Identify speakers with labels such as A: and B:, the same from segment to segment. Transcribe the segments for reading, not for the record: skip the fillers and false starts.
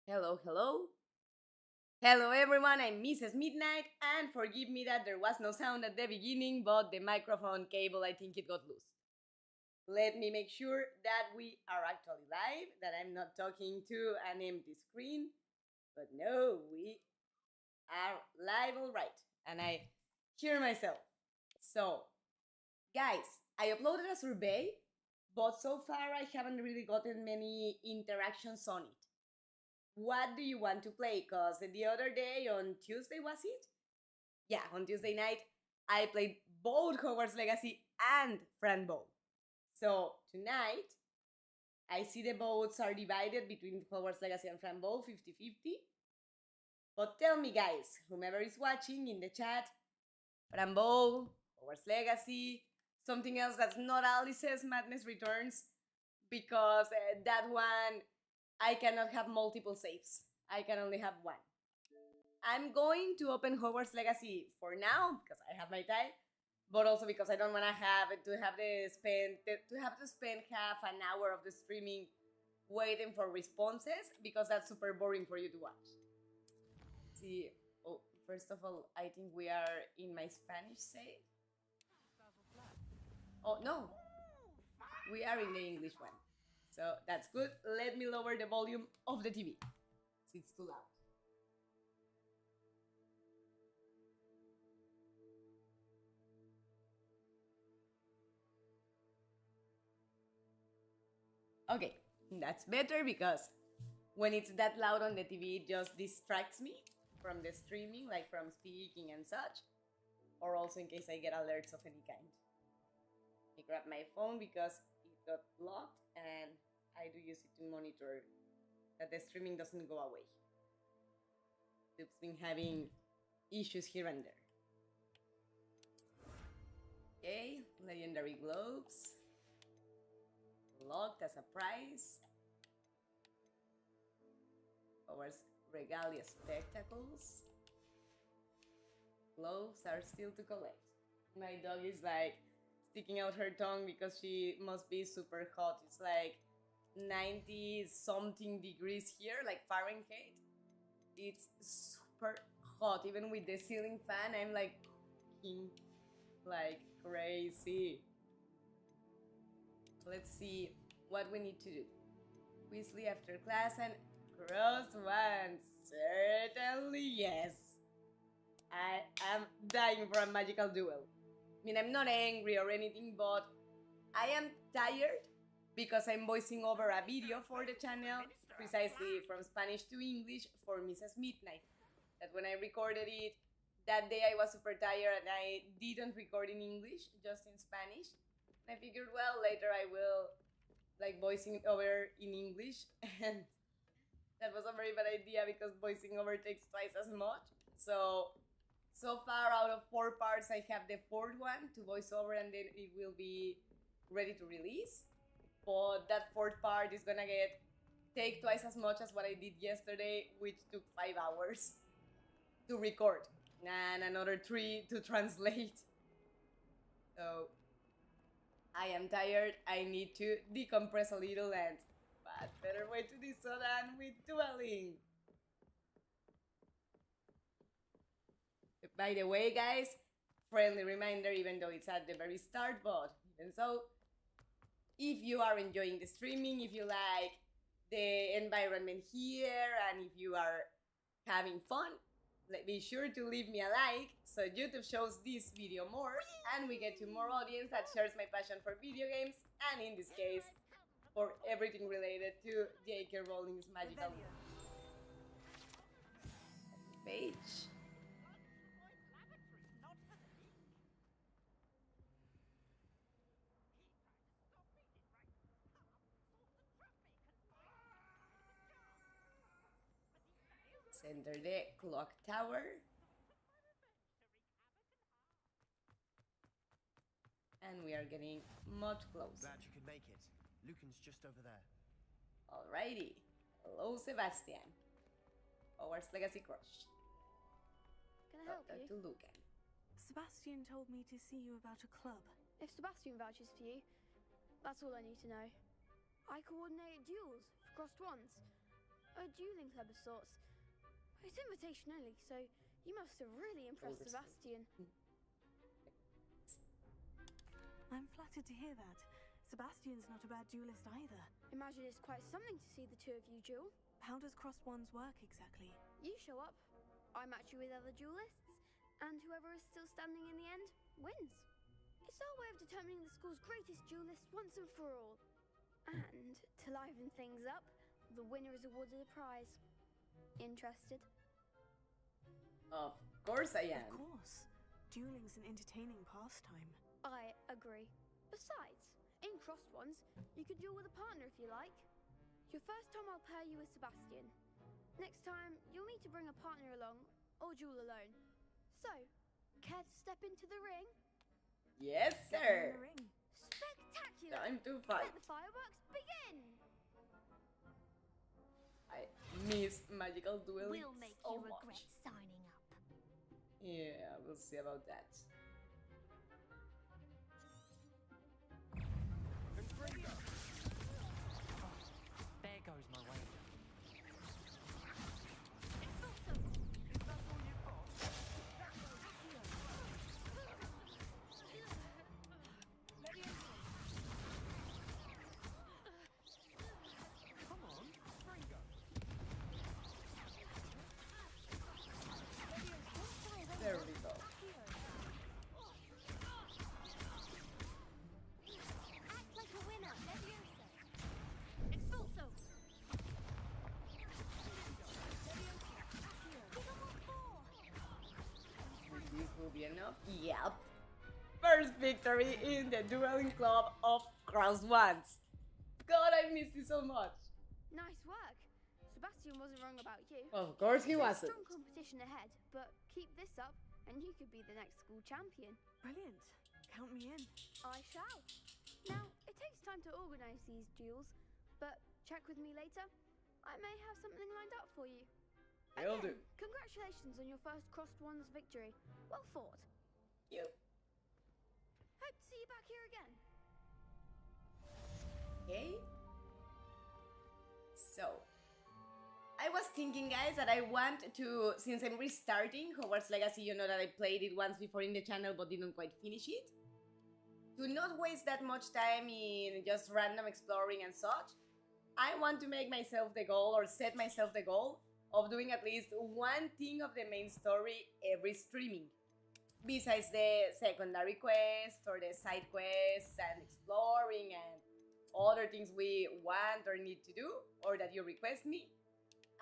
A: Hello, hello. Hello, everyone. I'm Mrs. Midnight, and forgive me that there was no sound at the beginning, but the microphone cable, I think it got loose. Let me make sure that we are actually live, that I'm not talking to an empty screen. But no, we are live, all right. And I hear myself. So, guys, I uploaded a survey, but so far I haven't really gotten many interactions on it. What do you want to play? Because the other day on Tuesday, was it? Yeah, on Tuesday night, I played both Hogwarts Legacy and Fran Bowl. So tonight, I see the votes are divided between Hogwarts Legacy and Fran Bowl 50-50. But tell me, guys, whomever is watching in the chat, Fran Bowl, Hogwarts Legacy, something else that's not Alice's Madness Returns, because that one I cannot have multiple saves. I can only have one. I'm going to open Hogwarts Legacy for now because I have my tie, but also because I don't want to have to spend half an hour of the streaming waiting for responses because that's super boring for you to watch. See, oh, first of all, I think we are in my Spanish save. Oh no, we are in the English one. So that's good. Let me lower the volume of the TV. It's too loud. Okay, that's better because when it's that loud on the TV, it just distracts me from the streaming, like from speaking and such, or also in case I get alerts of any kind. I grab my phone because it got locked and I do use it to monitor that the streaming doesn't go away. It's been having issues here and there. Okay, legendary globes. Locked as a prize. Our regalia spectacles. Gloves are still to collect. My dog is like sticking out her tongue because she must be super hot. It's like 90 something degrees here, like Fahrenheit. It's super hot. Even with the ceiling fan, I'm like cooking like crazy. Let's see what we need to do. Weasley after class and cross one. Certainly yes. I am dying for a magical duel. I mean, I'm not angry or anything, but I am tired because I'm voicing over a video for the channel, precisely from Spanish to English for Mrs. Midnight. That when I recorded it, that day I was super tired and I didn't record in English, just in Spanish. And I figured, well, later I will like voicing over in English, and that was a very bad idea because voicing over takes twice as much. So far out of 4 parts, I have the fourth one to voice over, and then it will be ready to release. But that fourth part is gonna take twice as much as what I did yesterday, which took 5 hours to record and another 3 to translate. So I am tired. I need to decompress a little, and what better way to do so than with dueling? By the way, guys, friendly reminder, even though it's at the very start, but even so, if you are enjoying the streaming, if you like the environment here, and if you are having fun, be sure to leave me a like so YouTube shows this video more and we get to more audience that shares my passion for video games, and in this case, for everything related to J.K. Rowling's magical page. Center the clock tower. And we are getting much closer.
B: Glad you could make it. Lucan's just over there.
A: Alrighty. Hello, Sebastian. Hogwarts Legacy Crush.
C: Can I help you?
A: To Lucan.
D: Sebastian told me to see you about a club.
C: If Sebastian vouches for you, that's all I need to know. I coordinate duels for crossed ones. A dueling club of sorts. It's invitation only, so you must have really impressed Sebastian.
D: I'm flattered to hear that. Sebastian's not a bad duelist either.
C: Imagine it's quite something to see the two of you duel.
D: How does crossed wands work exactly?
C: You show up, I match you with other duelists, and whoever is still standing in the end wins. It's our way of determining the school's greatest duelist once and for all. And to liven things up, the winner is awarded a prize. Interested?
A: Of course I am.
D: Of course. Dueling's an entertaining pastime.
C: I agree. Besides, in crossed ones, you could duel with a partner if you like. Your first time I'll pair you with Sebastian. Next time, you'll need to bring a partner along, or duel alone. So, care to step into the ring?
A: Yes,
D: Get me
A: sir.
D: in the ring.
C: Spectacular!
A: Time to fight.
C: Let the fireworks begin!
A: I miss magical dueling
E: We'll make
A: so
E: you
A: much.
E: regret signing up.
A: Yeah, we'll see about that.
B: Confringo!
F: There goes my wager.
B: Come on, Fringo!
A: There we go.
E: Act like a winner, Leviosa. Expulso. Give 'em what for.
A: This will be enough. Yep. First victory in the dueling club of crossed ones. God, I miss you so much.
C: Nice work. Sebastian wasn't wrong about you.
A: Of course he
C: There's
A: wasn't.
C: strong competition ahead, but keep this up and you could be the next school champion.
D: Brilliant. Count me in.
C: I shall. Now, it takes time to organise these duels, but check with me later. I may have something lined up for you.
A: Will do.
C: Congratulations on your first crossed ones victory. Well fought.
A: You.
C: Hope to see you back here again.
A: Okay. So, I was thinking, guys, that I want to, since I'm restarting Hogwarts Legacy, you know that I played it once before in the channel but didn't quite finish it, to not waste that much time in just random exploring and such. I want to make myself the goal, or set myself the goal, of doing at least one thing of the main story every streaming. Besides the secondary quests, or the side quests, and exploring, and other things we want or need to do, or that you request me.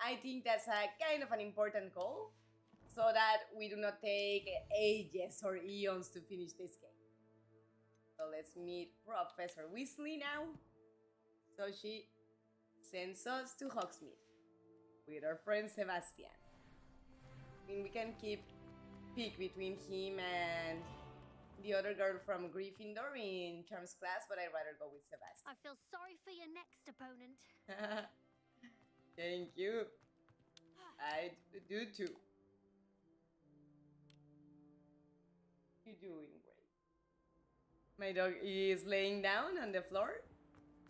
A: I think that's a kind of an important goal, so that we do not take ages or eons to finish this game. So let's meet Professor Weasley now. So she sends us to Hogsmeade with our friend Sebastian. I mean, we can pick between him and the other girl from Gryffindor in Charms class, but I'd rather go with Sebastian.
E: I feel sorry for your next opponent.
A: Thank you. I do too. You're doing great. My dog is laying down on the floor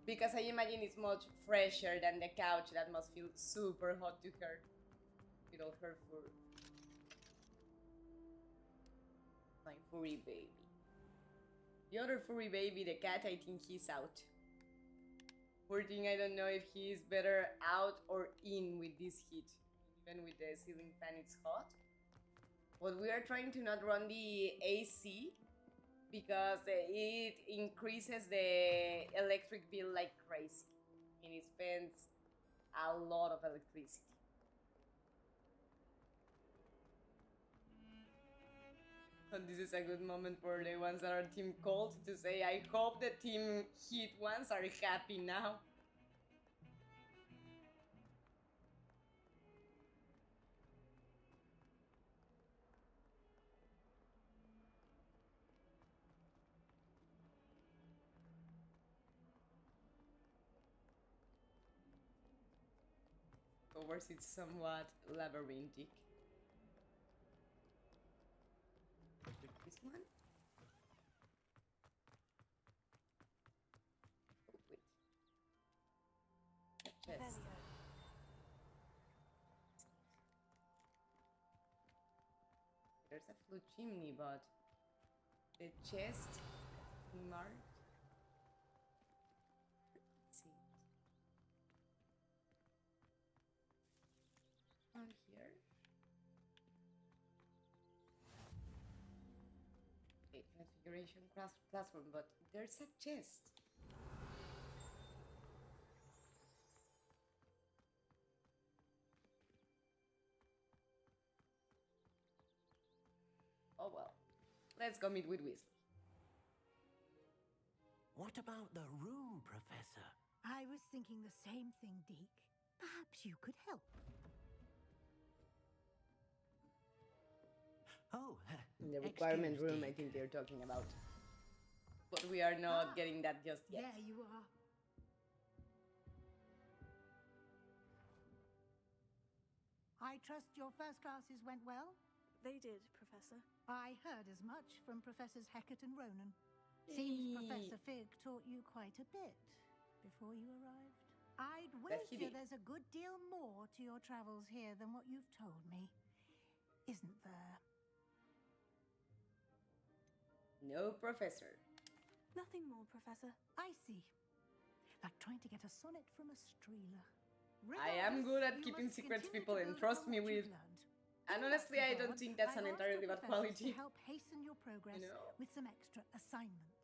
A: because I imagine it's much fresher than the couch that must feel super hot to her with all her fur. My furry baby. The other furry baby, the cat, I think he's out. Poor thing, I don't know if he's better out or in with this heat. Even with the ceiling fan, it's hot. But we are trying to not run the AC because it increases the electric bill like crazy. And it spends a lot of electricity. And this is a good moment for the ones that are Team Cold to say, I hope the Team Heat ones are happy now. Of course, it's somewhat labyrinthic. This one? Oh, wait. A chest.
D: Velio.
A: There's a flue chimney, but the chest marked. Let's see. On here. Okay, configuration classroom, but there's a chest. Oh well. Let's go meet with Weasley.
F: What about the room, Professor?
G: I was thinking the same thing, Deke. Perhaps you could help.
F: Oh,
A: In the requirement
F: excuse
A: room, I
F: Deke.
A: think they're talking about. But we are not getting that just yet.
G: There you are. I trust your first classes went well?
D: They did, Professor.
G: I heard as much from Professors Hecat and Ronan. Seems
A: Hey.
G: Professor Fig taught you quite a bit before you arrived. I'd
A: Bet he
G: wager
A: did.
G: there's a good deal more to your travels here than what you've told me. Isn't there?
A: No, Professor.
D: Nothing more, Professor.
G: I see. Like trying to get a sonnet from a streeler.
A: I am good at
G: Regardless, you
A: keeping
G: must
A: secrets,
G: continue
A: people,
G: to
A: and
G: build
A: trust
G: upon
A: me
G: what you've
A: with.
G: learned.
A: And
G: In that
A: honestly, I don't
G: regard,
A: think that's an
G: I've asked
A: entirely
G: your
A: bad
G: professors
A: quality.
G: To help hasten your progress
A: know?
G: with some extra assignments.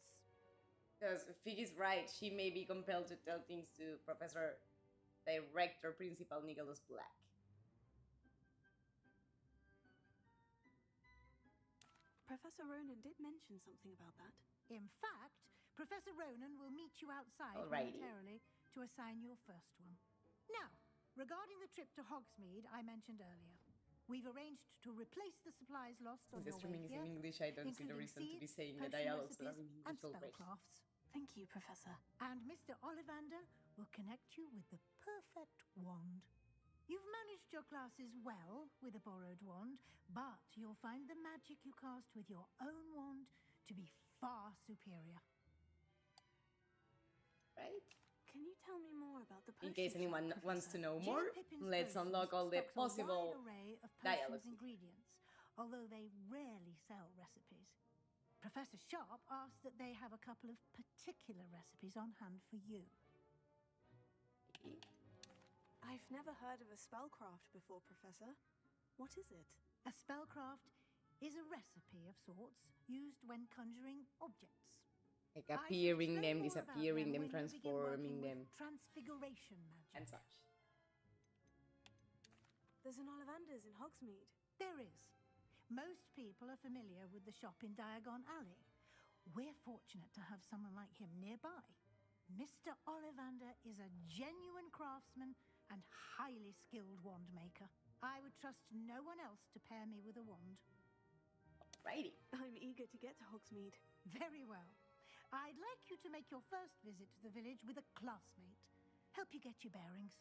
A: Because Fig is right, she may be compelled to tell things to Professor Director Principal Nicholas Black.
D: Professor Ronan did mention something about that.
G: In fact, Professor Ronan will meet you outside
A: Alrighty.
G: momentarily to assign your first one. Now, regarding the trip to Hogsmeade I mentioned earlier, we've arranged to replace the supplies lost on
A: Since the
G: your
A: streaming
G: way
A: is in
G: here,
A: English, I don't see the
G: including
A: reason to be
G: seeds,
A: saying the
G: potion
A: dialogues that are
G: recipes,
A: in
G: and
A: usual race.
G: spellcrafts.
D: Thank you, Professor.
G: And Mr. Ollivander will connect you with the perfect wand. You've managed your classes well with a borrowed wand, but you'll find the magic you cast with your own wand to be far superior.
A: Right?
D: Can you tell me more about the
A: In
D: potion
A: case
D: shop,
A: anyone wants to
D: Professor?
A: know
G: J.
A: more,
G: Pippin's
A: let's
G: Potions
A: unlock all the
G: stocks a
A: possible
G: wide array of
A: dialogues.
G: potions ingredients, although they rarely sell recipes. Professor Sharp asked that they have a couple of particular recipes on hand for you.
D: I've never heard of a spellcraft before, Professor. What is it?
G: A spellcraft is a recipe of sorts used when conjuring objects.
A: Like
G: I shall
A: appearing
G: explain
A: them,
G: more about
A: disappearing them,
G: when you begin
A: transforming
G: working
A: them,
G: with transfiguration magic.
A: and such.
D: There's an Ollivander's in Hogsmeade.
G: There is. Most people are familiar with the shop in Diagon Alley. We're fortunate to have someone like him nearby. Mr. Ollivander is a genuine craftsman and highly skilled wand maker. I would trust no one else to pair me with a wand.
A: Righty.
D: I'm eager to get to Hogsmeade.
G: Very well. I'd like you to make your first visit to the village with a classmate. Help you get your bearings.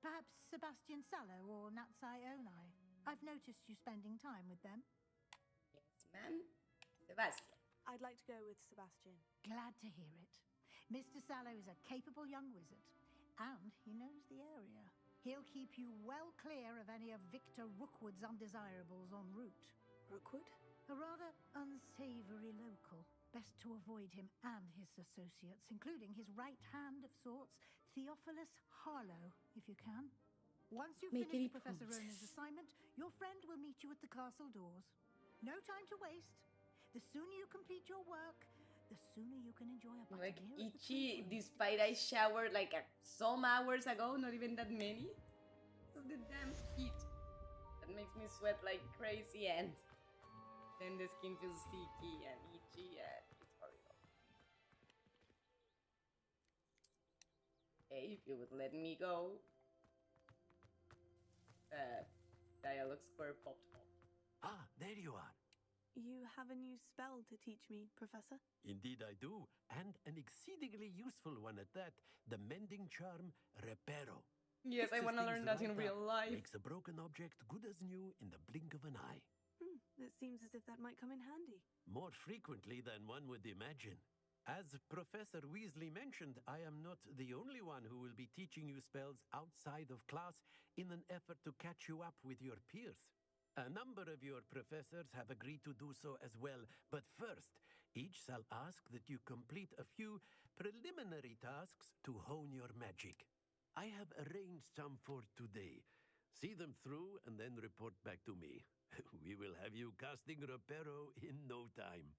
G: Perhaps Sebastian Sallow or Natsai Onai. I've noticed you spending time with them.
A: Yes, ma'am. Sebastian.
D: I'd like to go with Sebastian.
G: Glad to hear it. Mr. Sallow is a capable young wizard, and he knows the area. He'll keep you well clear of any of Victor Rookwood's undesirables en route.
D: Rookwood?
G: A rather unsavory local. Best to avoid him and his associates, including his right hand of sorts, Theophilus Harlow, if you can. Once you've
A: Make any
G: finished Professor
A: promises.
G: Ronan's assignment, your friend will meet you at the castle doors. No time to waste. The sooner you complete your work, the sooner you can enjoy a
A: Like
G: bite of beer at the
A: itchy,
G: table.
A: despite I showered like some hours ago, not even that many. So the damn heat that makes me sweat like crazy, and then the skin feels sticky and itchy, and it's horrible. Okay, if you would let me go. Dialogue square popped up.
F: Ah, there you are.
D: You have a new spell to teach me, Professor?
F: Indeed I do, and an exceedingly useful one at that, the mending charm Reparo.
A: Yes, I
F: Fixes
A: want to
F: things
A: learn that in
F: right
A: real
F: up,
A: life.
F: Makes a broken object good as new in the blink of an eye.
D: It seems as if that might come in handy.
F: More frequently than one would imagine. As Professor Weasley mentioned, I am not the only one who will be teaching you spells outside of class in an effort to catch you up with your peers. A number of your professors have agreed to do so as well, but first, each shall ask that you complete a few preliminary tasks to hone your magic. I have arranged some for today. See them through and then report back to me. We will have you casting Reparo in no time.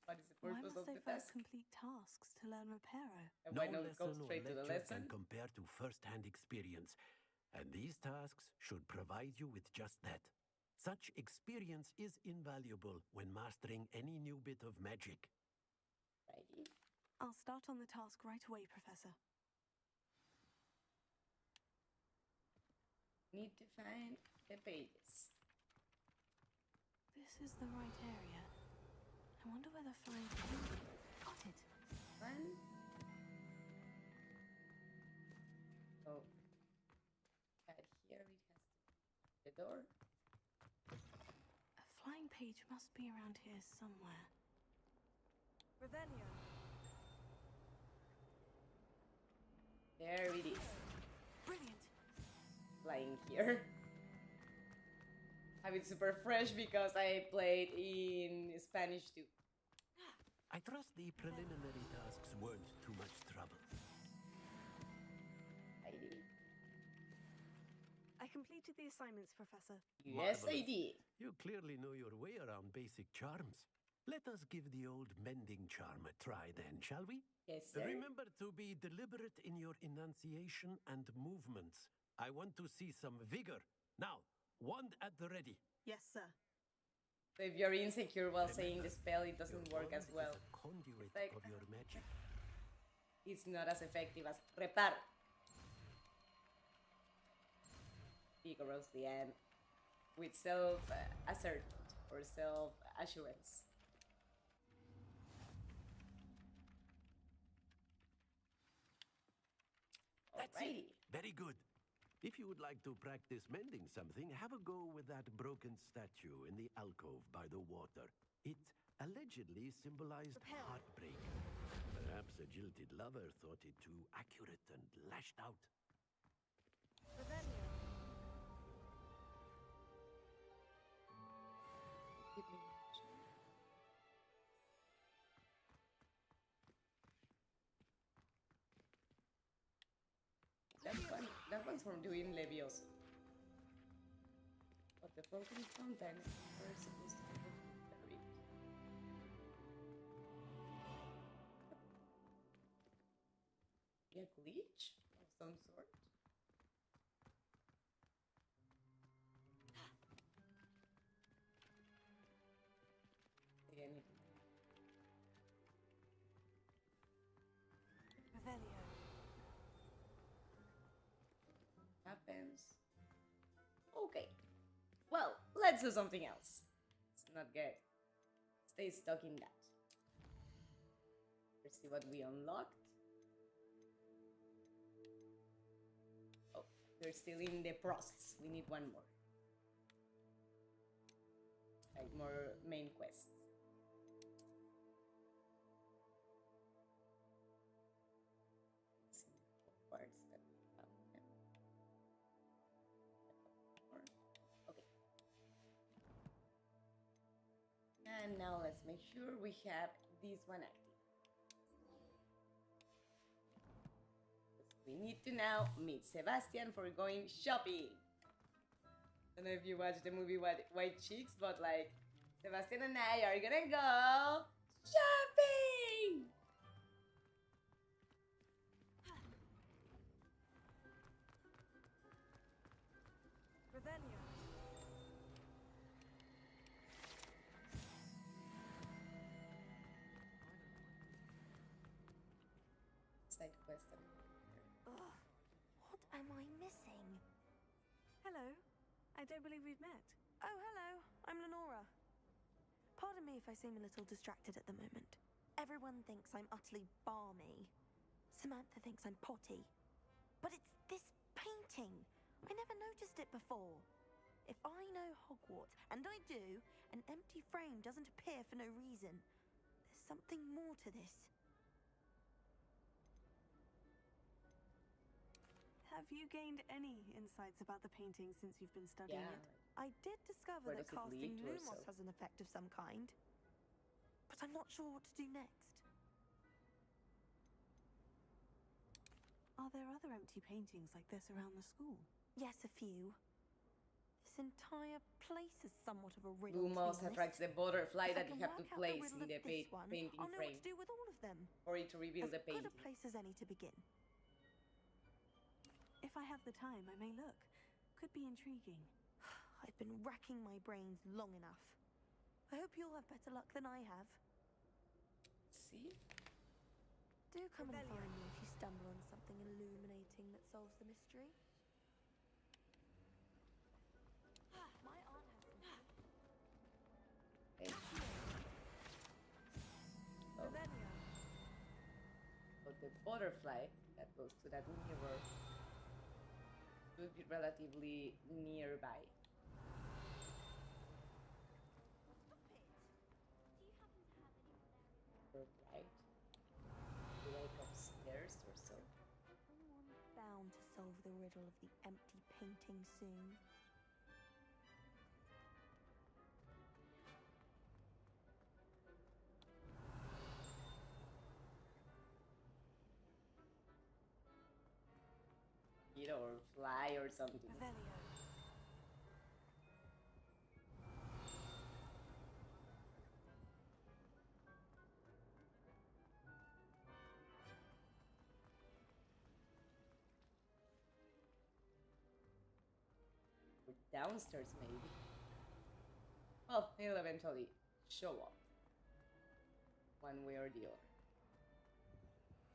A: What is the
D: Why
A: purpose
D: must
A: of
D: they
A: the
D: first
A: task?
D: complete tasks to learn Reparo?
A: And
F: No
A: why not go
F: lesson or
A: straight to the
F: lecture
A: lesson?
F: can compare to first-hand experience, and these tasks should provide you with just that. Such experience is invaluable when mastering any new bit of magic.
A: Righty.
D: I'll start on the task right away, Professor.
A: Need to find the pages.
D: This is the right area. I wonder where the flying page... Got it.
A: One. Oh. And here it has to be the door.
D: A flying page must be around here somewhere. Revelio.
A: There it is.
D: Brilliant.
A: Flying here. Have it super fresh because I played in Spanish too.
F: I trust the preliminary tasks weren't too much trouble.
A: I did.
D: I completed the assignments, Professor.
A: Yes, I
F: Marvelous.
A: did.
F: You clearly know your way around basic charms. Let us give the old mending charm a try then, shall we?
A: Yes, sir.
F: Remember to be deliberate in your enunciation and movements. I want to see some vigor. Now, wand at the ready.
D: Yes, sir.
A: So if you're insecure while saying
F: Remember,
A: the spell, it
F: your
A: doesn't work
F: wand
A: as well.
F: is a conduit
A: It's like-
F: of your magic.
A: It's not as effective as repar. Vigorously and with self-assertion or self-assurance.
F: That's
A: Alrighty.
F: it. Very good. If you would like to practice mending something, have a go with that broken statue in the alcove by the water. It allegedly symbolized heartbreak. Perhaps a jilted lover thought it too accurate and lashed out.
D: Revelio.
A: That one's from doing Levioso. But the broken fountain are supposed to be buried. A glitch of some sort. Again,
D: Revelio.
A: happens. Okay. Well, let's do something else. It's not good. Stay stuck in that. Let's see what we unlocked. Oh, we're still in the process. We need one more. Like more main quests. Let's see what parts that we found them. More. Okay. And now let's make sure we have this one active. We need to now meet Sebastian for going shopping. I don't know if you watched the movie White Chicks, but like, Sebastian and I are gonna go shopping!
D: Revelio.
A: Side quest.
E: Ugh, what am I missing?
D: Hello. I don't believe we've met. Oh, hello. I'm Lenora. Pardon me if I seem a little distracted at the moment.
E: Everyone thinks I'm utterly balmy. Samantha thinks I'm potty. But it's this painting. I never noticed it before. If I know Hogwarts, and I do, an empty frame doesn't appear for no reason. There's something more to this.
D: Have you gained any insights about the painting since you've been studying
A: Yeah.
D: it?
E: I did discover
A: Where
E: that
A: does it lead
E: casting
A: to or
E: Lumos
A: so?
E: has an effect of some kind. But I'm not sure what to do next.
D: Are there other empty paintings like this around the school?
E: Yes, a few. This entire place is somewhat of a riddle, to
A: Lumos
E: be
A: attracts
E: honest.
A: the butterfly
E: If I
A: that you
E: can
A: have to
E: work out the
A: place
E: riddle
A: in the
E: of this one,
A: painting
E: I'll know
A: frame
E: what to do with all of them.
A: for it to reveal
E: As
A: the
E: good
A: painting.
E: a place as any to begin.
D: If I have the time, I may look. Could be intriguing.
E: I've been racking my brains long enough. I hope you'll have better luck than I have.
A: See?
E: Do come and
D: Revelio.
E: find me if you stumble on something illuminating that solves the mystery. My aunt has some.
A: Okay. Oh,
D: Revelio.
A: but the butterfly that goes to that mirror should be relatively nearby. Right? Like upstairs or so.
E: Someone's bound to solve the riddle of the empty painting soon.
A: Or fly or something.
D: Revelio.
A: Or downstairs, maybe. Well, he'll eventually show up. One way or the other.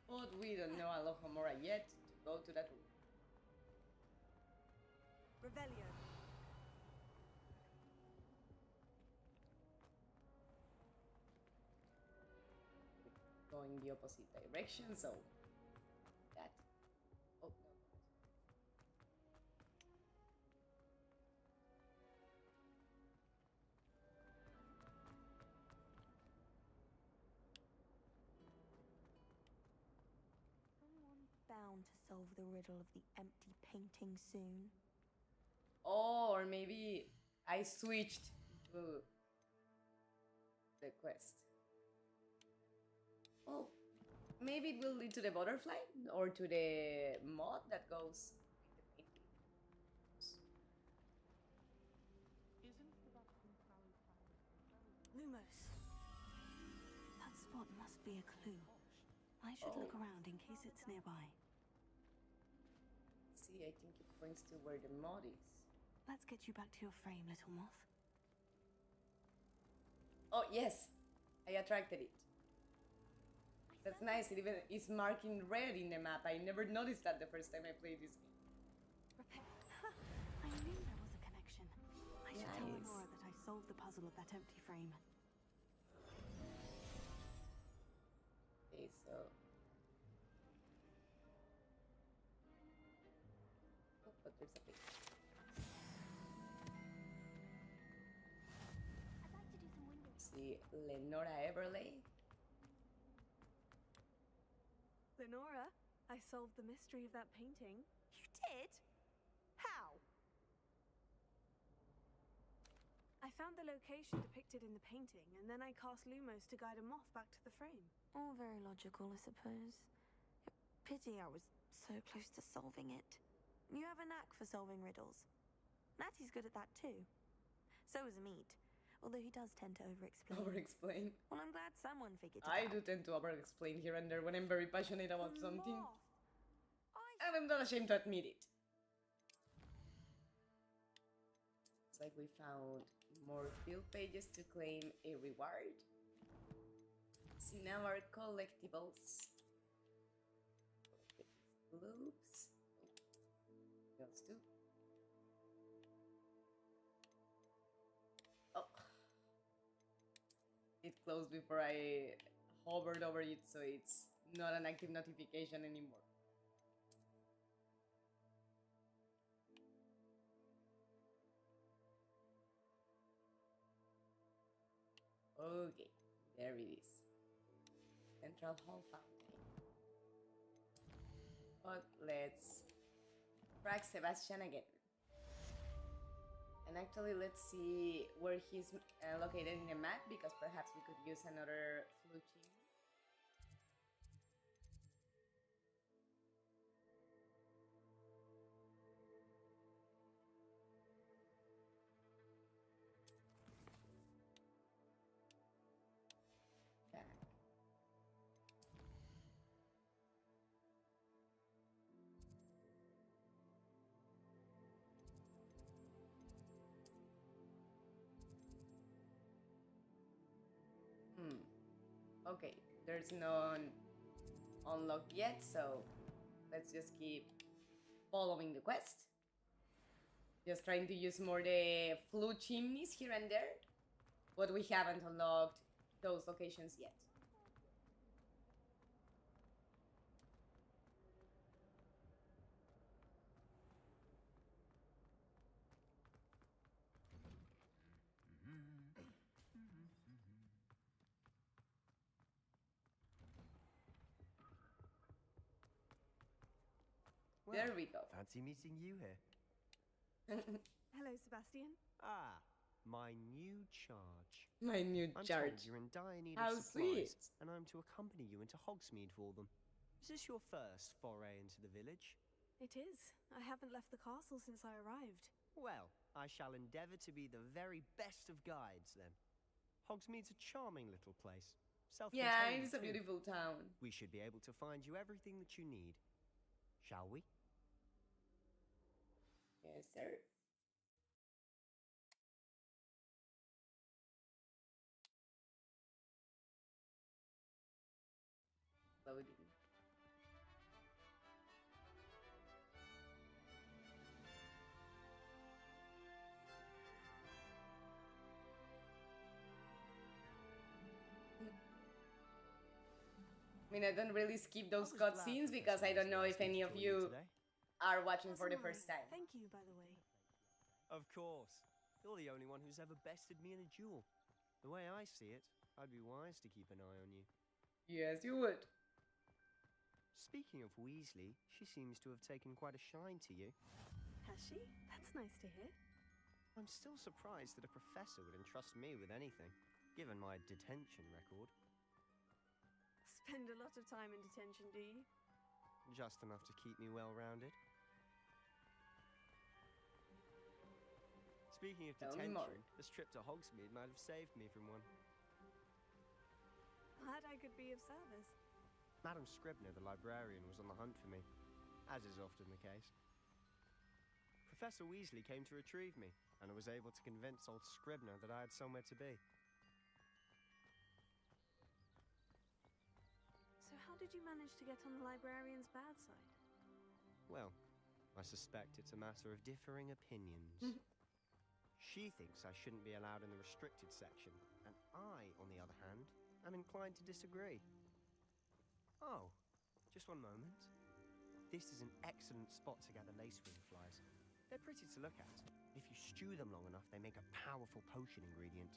A: But we don't know Alohomora yet to go to that room.
D: Revelio.
A: Going the opposite direction, so that. Oh no.
E: Someone's bound to solve the riddle of the empty painting soon.
A: Oh, or maybe I switched to the quest. Oh, maybe it will lead to the butterfly or to the mod that goes with the painting.
B: Isn't Sebastian Crowley's family confirmed?
D: Lumos. That spot must be a clue. I should look
A: Oh.
D: around in case it's nearby.
A: See, I think it points to where the mod is.
D: Let's get you back to your frame, little moth.
A: Oh, yes, I attracted it. That's nice, it even is marking red in the map. I never noticed that the first time I played this game.
D: I knew there was a connection. I should tell
A: Nice.
D: Lenora that I solved the puzzle of that empty frame.
A: Okay, so... Oh, but there's a page.
C: I'd like to do some windows.
A: See, Lenora Everley.
D: Lenora, I solved the mystery of that painting.
E: You did? How?
D: I found the location depicted in the painting, and then I cast Lumos to guide a moth back to the frame.
E: All very logical, I suppose. Pity I was so close to solving it. You have a knack for solving riddles. Natty's good at that too. So is Amit, although he does tend to over-explain.
A: Over-explain.
E: Well, I'm glad someone figured it
A: I
E: out.
A: do tend to over-explain here and there when I'm very passionate about
E: The
A: something.
E: moth.
A: And I'm not ashamed to admit it. It's like we found more field pages to claim a reward. See now our collectibles. Loops. Oh. Those two. Oh. It closed before I hovered over it, so it's not an active notification anymore. Okay, there it is. Central Hall Fountain. But let's track Sebastian again. And actually, let's see where he's located in the map, because perhaps we could use another flute chimney. Okay, there's none unlocked yet, so let's just keep following the quest. Just trying to use more the flue chimneys here and there, but we haven't unlocked those locations yet.
H: Well,
A: There we go.
H: Fancy meeting you here.
D: Hello, Sebastian.
H: Ah, my new charge.
A: My new
H: I'm
A: charge.
H: told you're in dire need
A: How
H: of supplies,
A: sweet.
H: and I'm to accompany you into Hogsmeade for them. Is this your first foray into the village?
D: It is. I haven't left the castle since I arrived.
H: Well, I shall endeavour to be the very best of guides, then. Hogsmeade's a charming little place. Self-contained,
A: Yeah, it's a
H: too.
A: beautiful town.
H: We should be able to find you everything that you need. Shall we?
A: Yes, sir. Loading. I mean, I don't really skip those
H: I was glad
A: cutscenes
H: Professor
A: because I don't know
H: Weasley
A: if
H: asked me
A: any
H: to
A: of
H: join
A: you
H: today.
A: are watching for the
D: As am I.
A: first time.
D: Thank you, by the way.
H: Of course. You're the only one who's ever bested me in a duel. The way I see it, I'd be wise to keep an eye on you.
A: Yes, you would.
H: Speaking of Weasley, she seems to have taken quite a shine to you.
D: Has she? That's nice to hear.
H: I'm still surprised that a professor would entrust me with anything, given my detention record.
D: Spend a lot of time in detention, do you?
H: Just enough to keep me well-rounded. Speaking of
A: Tell me more.
H: detention, this trip to Hogsmeade might have saved me from one.
D: Glad I could be of service.
H: Madam Scribner, the librarian, was on the hunt for me, as is often the case. Professor Weasley came to retrieve me, and I was able to convince old Scribner that I had somewhere to be.
D: So how did you manage to get on the librarian's bad side?
H: Well, I suspect it's a matter of differing opinions. She thinks I shouldn't be allowed in the restricted section, and I, on the other hand, am inclined to disagree. Oh, just one moment. This is an excellent spot to gather lacewing flies. They're pretty to look at. If you stew them long enough, they make a powerful potion ingredient.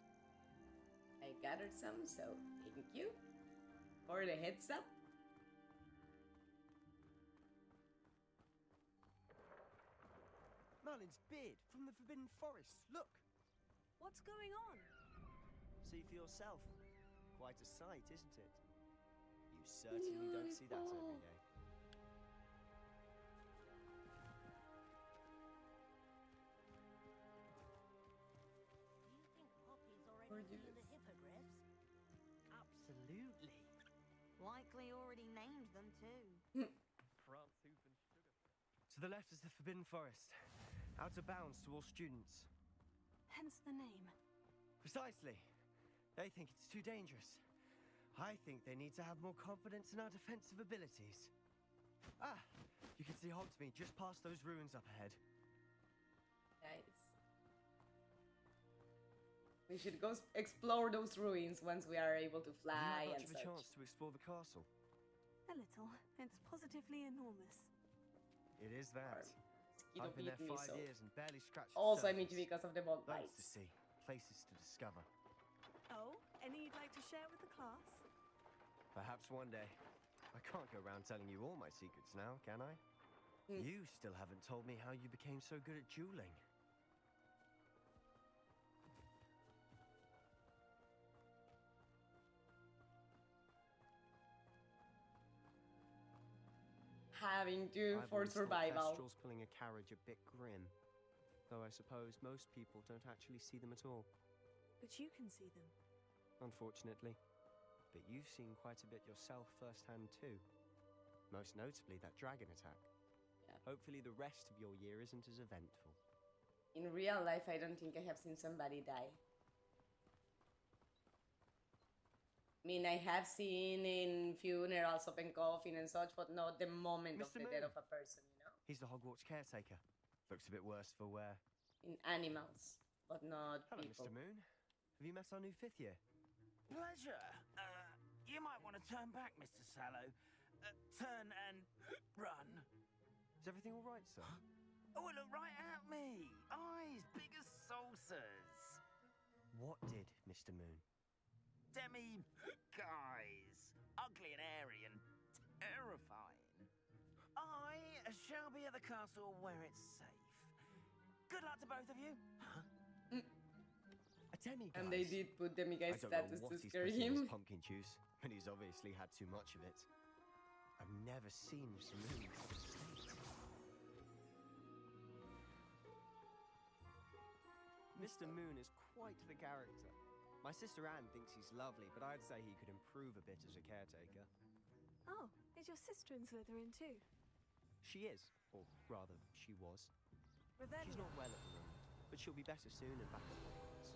A: I gathered some, so thank you for the heads up.
H: Merlin's beard from the Forbidden Forest. Look!
D: What's going on?
H: See for yourself. Quite a sight, isn't it? You certainly don't see that every day.
E: Do you think Poppy's already killed the hippogriffs?
H: Absolutely.
E: Likely already named them too.
H: To the left is the Forbidden Forest. Out of bounds to all students.
D: Hence the name.
H: Precisely. They think it's too dangerous. I think they need to have more confidence in our defensive abilities. Ah! You can see Hogsmeade just past those ruins up ahead.
A: Nice. We should go explore those ruins once we are able to fly
H: Have you had
A: and
H: much of a
A: such.
H: chance to explore the castle?
D: A little. It's positively enormous.
H: It is that.
A: It'll
H: I've been
A: beat
H: there
A: me,
H: 5
A: so.
H: years and barely scratched the
A: Also, I
H: surface.
A: need to because of the bug
H: Loads to
A: bites.
H: see, places to discover.
D: Oh, any you'd like to share with the class?
H: Perhaps one day. I can't go around telling you all my secrets now, can I? You still haven't told me how you became so good at dueling.
A: Having to
H: I've
A: for
H: always thought
A: survival.
H: Kestrel's pulling a carriage a bit grim, though I suppose most people don't actually see them at all.
D: But you can see them.
H: Unfortunately. But you've seen quite a bit yourself firsthand too. Most notably that dragon attack.
A: Yeah.
H: Hopefully the rest of your year isn't as eventful.
A: In real life, I don't think I have seen somebody die. I mean, I have seen in funerals, open coffin and such, but not the moment of
H: Mr.
A: the death
H: Moon.
A: of a person, you know?
H: He's the Hogwarts caretaker. Looks a bit worse for wear.
A: In animals, but not
H: Hello,
A: people.
H: Mr. Moon. Have you met our new 5th year?
I: Pleasure. You might want to turn back, Mr. Sallow. Turn and run.
H: Is everything all right, sir?
I: Oh, look right at me. Eyes big as saucers.
H: What did, Mr. Moon?
I: Demi guys. Ugly and airy and terrifying. I shall be at the castle where it's safe. Good luck to both of you.
H: A demiguise?
A: And they did put demiguise
H: I don't
A: status
H: know
A: to
H: what he's
A: scare
H: put in his
A: him.
H: pumpkin juice, and he's obviously had too much of it. I've never seen Mr. Moon in such a state. Mr. Moon is quite the character. My sister Anne thinks he's lovely, but I'd say he could improve a bit as a caretaker.
D: Oh, is your sister in Slytherin too?
H: She is, or rather, she was.
D: Revelio.
H: She's not well at the moment, but she'll be better soon and back at Hogwarts.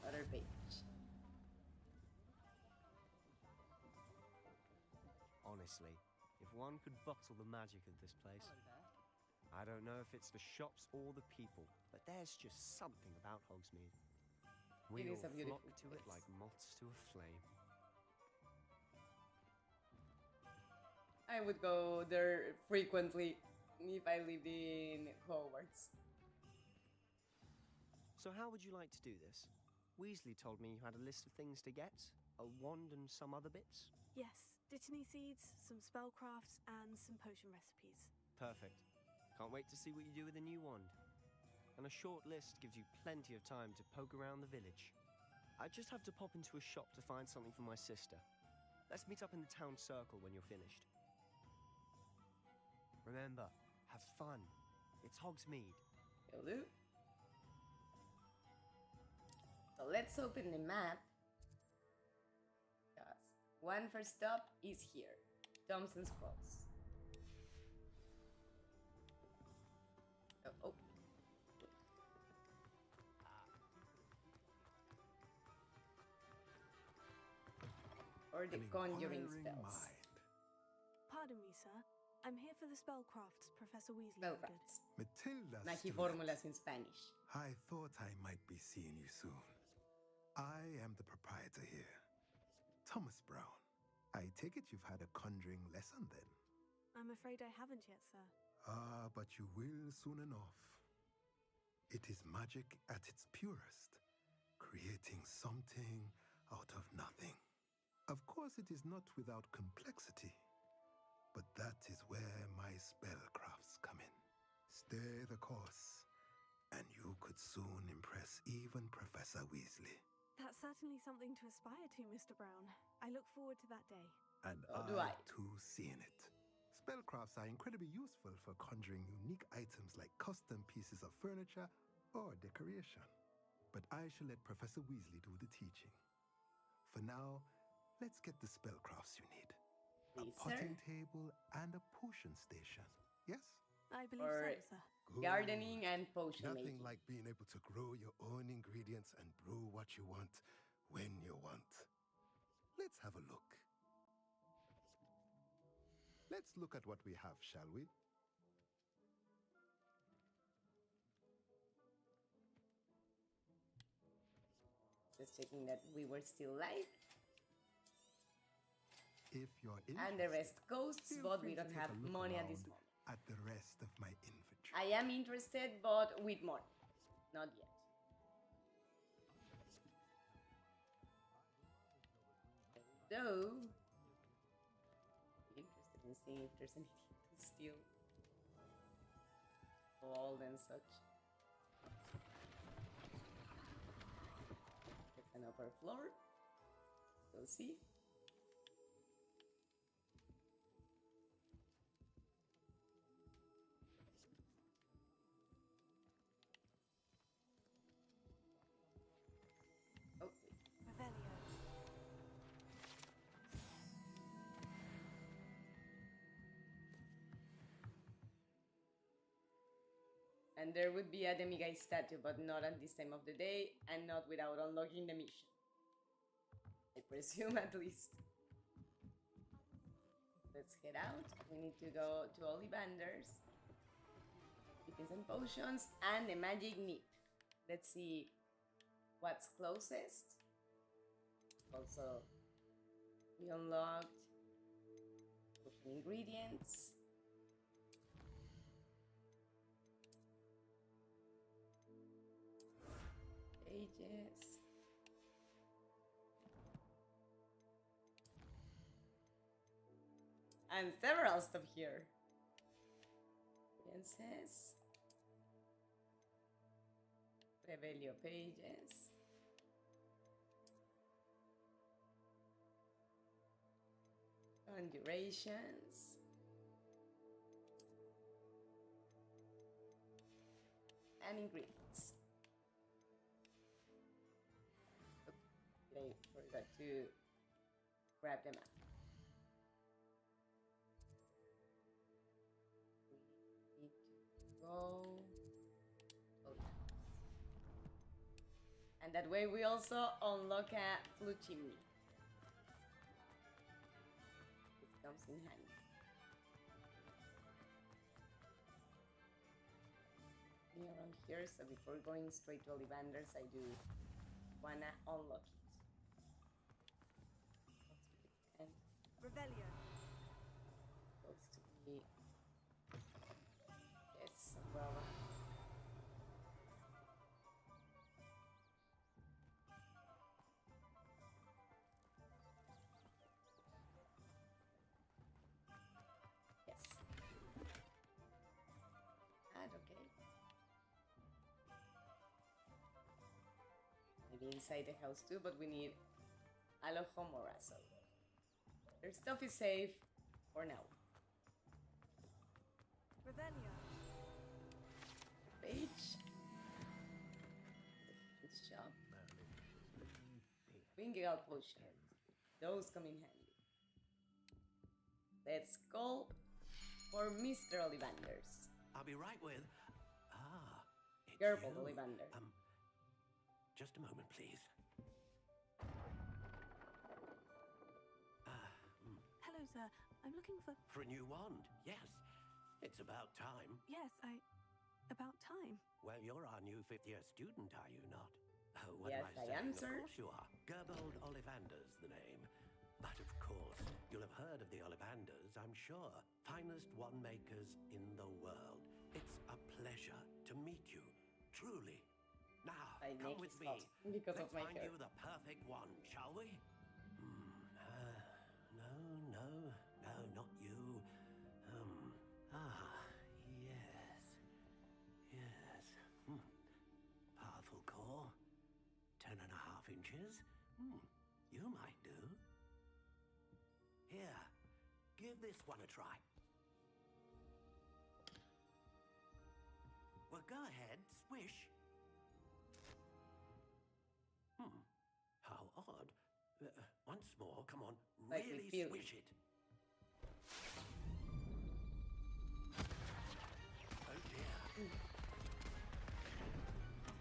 A: Other page.
H: Honestly, if one could bottle the magic of this place, I don't know if it's the shops or the people, but there's just something about Hogsmeade. We
A: It is
H: all
A: a beautiful
H: flock to it
A: place.
H: like moths to a flame.
A: I would go there frequently if I lived in Hogwarts.
H: So how would you like to do this? Weasley told me you had a list of things to get, a wand and some other bits.
D: Yes, Dittany seeds, some spellcrafts, and some potion recipes.
H: Perfect. Can't wait to see what you do with the new wand. And a short list gives you plenty of time to poke around the village. I just have to pop into a shop to find something for my sister. Let's meet up in the town circle when you're finished. Remember, have fun. It's Hogsmeade.
A: Will do. So let's open the map. Yes. One first stop is here. Thompson's Close. Oh. Or the conjuring spells.
D: Pardon me, sir. I'm here for the spellcrafts Professor Weasley ordered.
A: Spellcrafts.
J: Matilda
A: Magic
J: Stewart.
A: formulas in Spanish.
J: I thought I might be seeing you soon. I am the proprietor here, Thomas Brown. I take it you've had a conjuring lesson then?
D: I'm afraid I haven't yet, sir.
J: Ah, but you will soon enough. It is magic at its purest, creating something out of nothing. Of course, it is not without complexity, but that is where my spellcrafts come in. Stay the course, and you could soon impress even Professor Weasley.
D: That's certainly something to aspire to, Mr. Brown. I look forward to that day.
J: And
A: So do I.
J: too, seeing it. Spellcrafts are incredibly useful for conjuring unique items like custom pieces of furniture or decoration. But I shall let Professor Weasley do the teaching. For now, let's get the spellcrafts you need.
A: Please,
J: A potting
A: sir.
J: table and a potion station. Yes?
D: I believe
A: Or-
D: so, sir.
J: Good.
A: Gardening and potion
J: Nothing
A: making.
J: like being able to grow your own ingredients and brew what you want when you want. Let's have a look. Let's look at what we have, shall we?
A: Just checking that we were still live.
J: If you're
A: And the
J: interested,
A: rest costs,
J: feel
A: but
J: free
A: we
J: to
A: don't
J: take
A: have
J: a look
A: money at this
J: around
A: moment.
J: at the rest of my inventory.
A: I am interested, but with more. Not yet. Though, I'm interested in seeing if there's anything to steal. Gold and such. There's an upper floor. We'll see. Oh,
D: Revelio.
A: and there would be a demiguise statue, but not at this time of the day, and not without unlocking the mission. I presume, at least. Let's head out. We need to go to Ollivander's. Keeping some potions and the magic nip. Let's see what's closest. Also, we unlocked potion ingredients. Pages. And several stuff here. Princess. Revelio pages. Conjurations. And ingredients. Okay, I forgot to grab them out. We need to go. And that way we also unlock a flue chimney. This comes in handy. Around here, so before going straight to Ollivander's, I do wanna unlock it. And
D: Revelio.
A: goes to be yes, umbrella. Yes. And okay. Maybe inside the house too, but we need Alohomora, so their stuff is safe for now.
D: Revelio.
A: Page. Let's shop. Winged out potions. Those come in handy. Let's go for Mr. Ollivander's.
F: I'll be right with. Ah, it's
A: Gerbil
F: you.
A: Ollivander.
F: Just a moment, please.
D: Hello, sir. I'm looking for.
F: For a new wand, yes. It's about time.
D: Yes, about time.
F: Well, you're our new fifth-year student, are you not? Oh, what
A: Yes,
F: am I
A: I am,
F: saying?
A: sir.
F: Of course you are. Gerbold Ollivander's the name. But of course, you'll have heard of the Ollivanders, I'm sure. Finest wand makers in the world. It's a pleasure to meet you, truly. Now,
A: My
F: come
A: neck
F: with
A: is
F: me.
A: hot because
F: Let's
A: of my
F: find
A: hair.
F: you the perfect wand, shall we? No, not you. Yes. Powerful core. 10.5 inches. You might do. Here, give this one a try. Well, go ahead, swish. How odd. Once more, come on,
A: Like we
F: really
A: feel it.
F: swish it. Oh dear.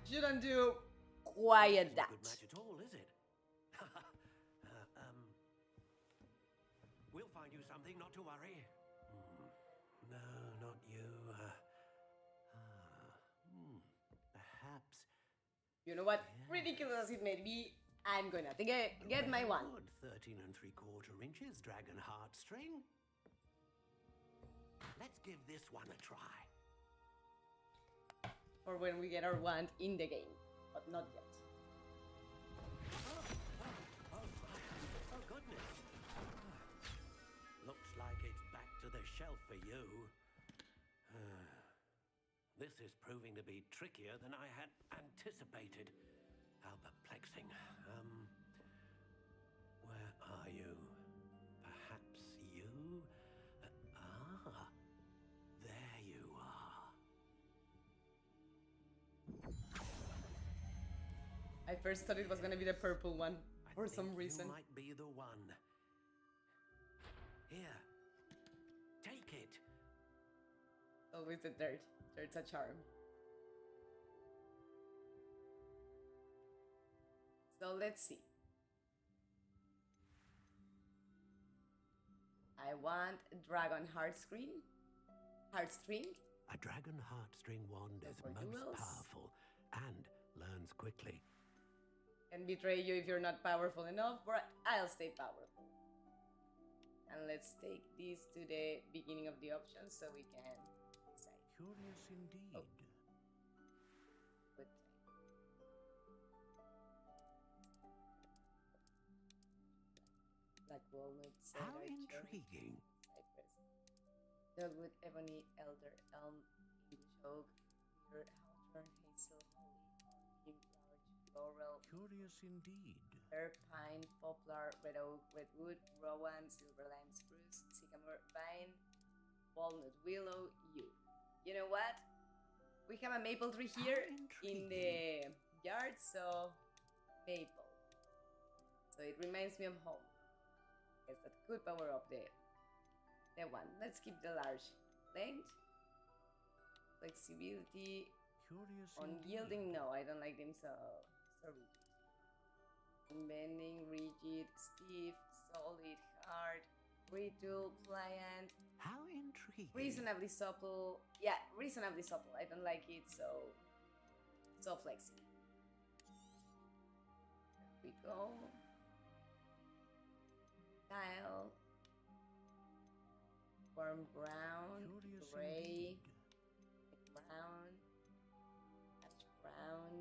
A: Shouldn't do quiet that.
F: Good match at all, is it? We'll find you something, not to worry. No, not you. Perhaps.
A: You know what? Ridiculous as it may be, I'm gonna get my one.
F: Good. 13 3/4 inches, dragon heartstring. Let's give this one a try.
A: for when we get our wand in the game, but not yet.
F: Oh, goodness. Looks like it's back to the shelf for you. This is proving to be trickier than I had anticipated. How perplexing. Where are you? Perhaps you? There you are.
A: I first thought it was gonna be the purple one for some reason.
F: You might be the one. Here, take it.
A: Always the dirt. Dirt's a charm. So let's see. I want a dragon heartstring.
F: A dragon heartstring wand is
A: for
F: most
A: duels.
F: powerful and learns quickly.
A: Can betray you if you're not powerful enough, but I'll stay powerful. And let's take this to the beginning of the options so we can decide.
I: Curious indeed.
A: Oh. Good. Black walnut,
F: How
A: cedar, cherry,
F: intriguing.
A: cypress, dogwood, ebony, elder, elm, English oak, cedar, hawthorn, hazel, holly, pink, larch, laurel,
I: Curious indeed.
A: fir, pine, poplar, red oak, redwood, rowan, silver lime, spruce, sycamore, vine, walnut, willow, yew. You know what? We have a maple tree here in the yard, so maple. So it reminds me of home. Guess that could power up the one. Let's keep the large length, flexibility.
I: Curious
A: Unyielding, no, I don't like them so rigid. Bending, rigid, stiff, solid, hard, brittle, pliant.
F: How intriguing.
A: Reasonably supple. Yeah, reasonably supple. I don't like it so flexible. There we go. Tile. Warm brown,
I: Curious
A: gray,
I: indeed.
A: brown, ash brown,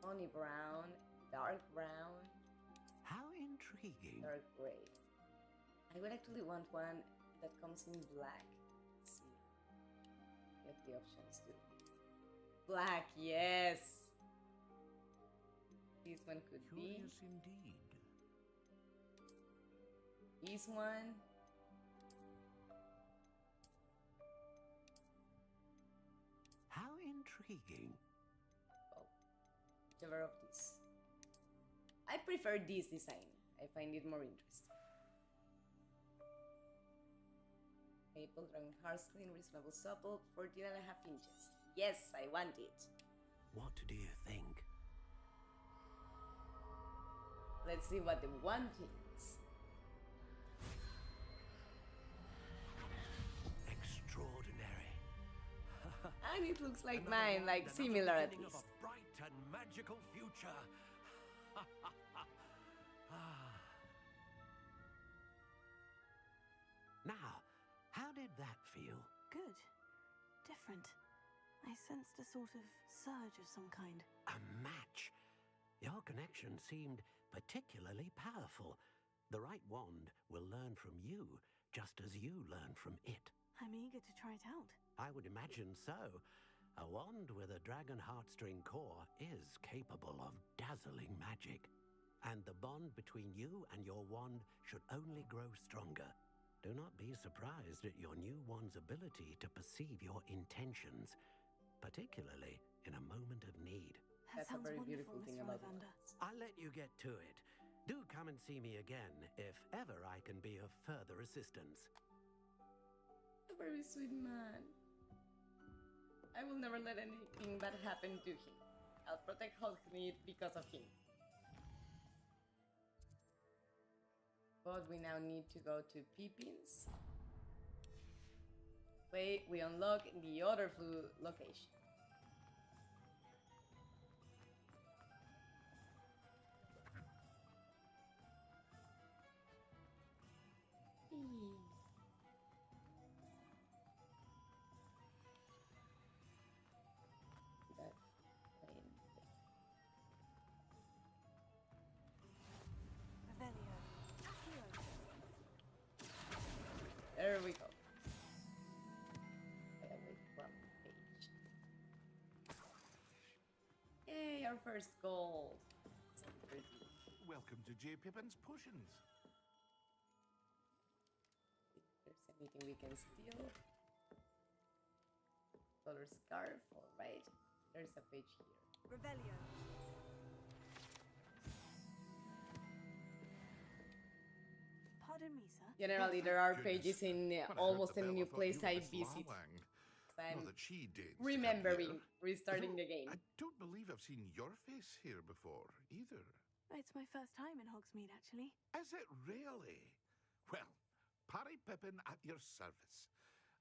A: honey brown, dark brown,
F: How intriguing.
A: dark gray. I would actually want one that comes in black. Let's see. Get the options too. Black, yes. This one could be.
I: Curious indeed.
A: This one.
F: How intriguing.
A: Well, whichever of these. I prefer this design. I find it more interesting. Maple dragon heartstring, reasonable supple, 14.5 inches. Yes, I want it.
F: What do you think?
A: Let's see what the one is.
F: Extraordinary.
A: And it looks like
F: Another
A: mine,
F: wand,
A: like
F: another
A: similar at
F: beginning of
A: least.
F: a bright and magical future. Now, how did that feel?
D: Good. Different. I sensed a sort of surge of some kind.
F: A match. Your connection seemed particularly powerful. The right wand will learn from you, just as you learn from it.
D: I'm eager to try it out.
F: I would imagine so. A wand with a dragon heartstring core is capable of dazzling magic. And the bond between you and your wand should only grow stronger. Do not be surprised at your new wand's ability to perceive your intentions, particularly in a moment of need.
D: That
A: That's a
D: sounds
A: very
D: wonderful,
A: beautiful thing
D: Mr.
A: about
D: Ollivander.
A: wands.
F: I'll let you get to it. Do come and see me again if ever I can be of further assistance.
A: A very sweet man. I will never let anything bad happen to him. I'll protect Hogsmeade because of him. But we now need to go to Pippin's. Wait, we unlock the other flue location. first gold. So pretty.
K: Welcome to J. Pippin's Potions.
A: If there's anything we can steal. Color scarf, alright. There's a page here.
D: Revelio. Pardon me, sir.
A: Generally, there are
K: Goodness.
A: pages in
K: When I heard
A: almost
K: the
A: any
K: bell,
A: new
K: I thought
A: place
K: you were
A: I
K: Miss
A: visit.
K: Larlang.
A: I'm
K: Not that she did.
A: remembering restarting the game.
K: I don't believe I've seen your face here before, either.
D: It's my first time in Hogsmeade, actually.
K: Is it really? Well, Parry Pippin at your service.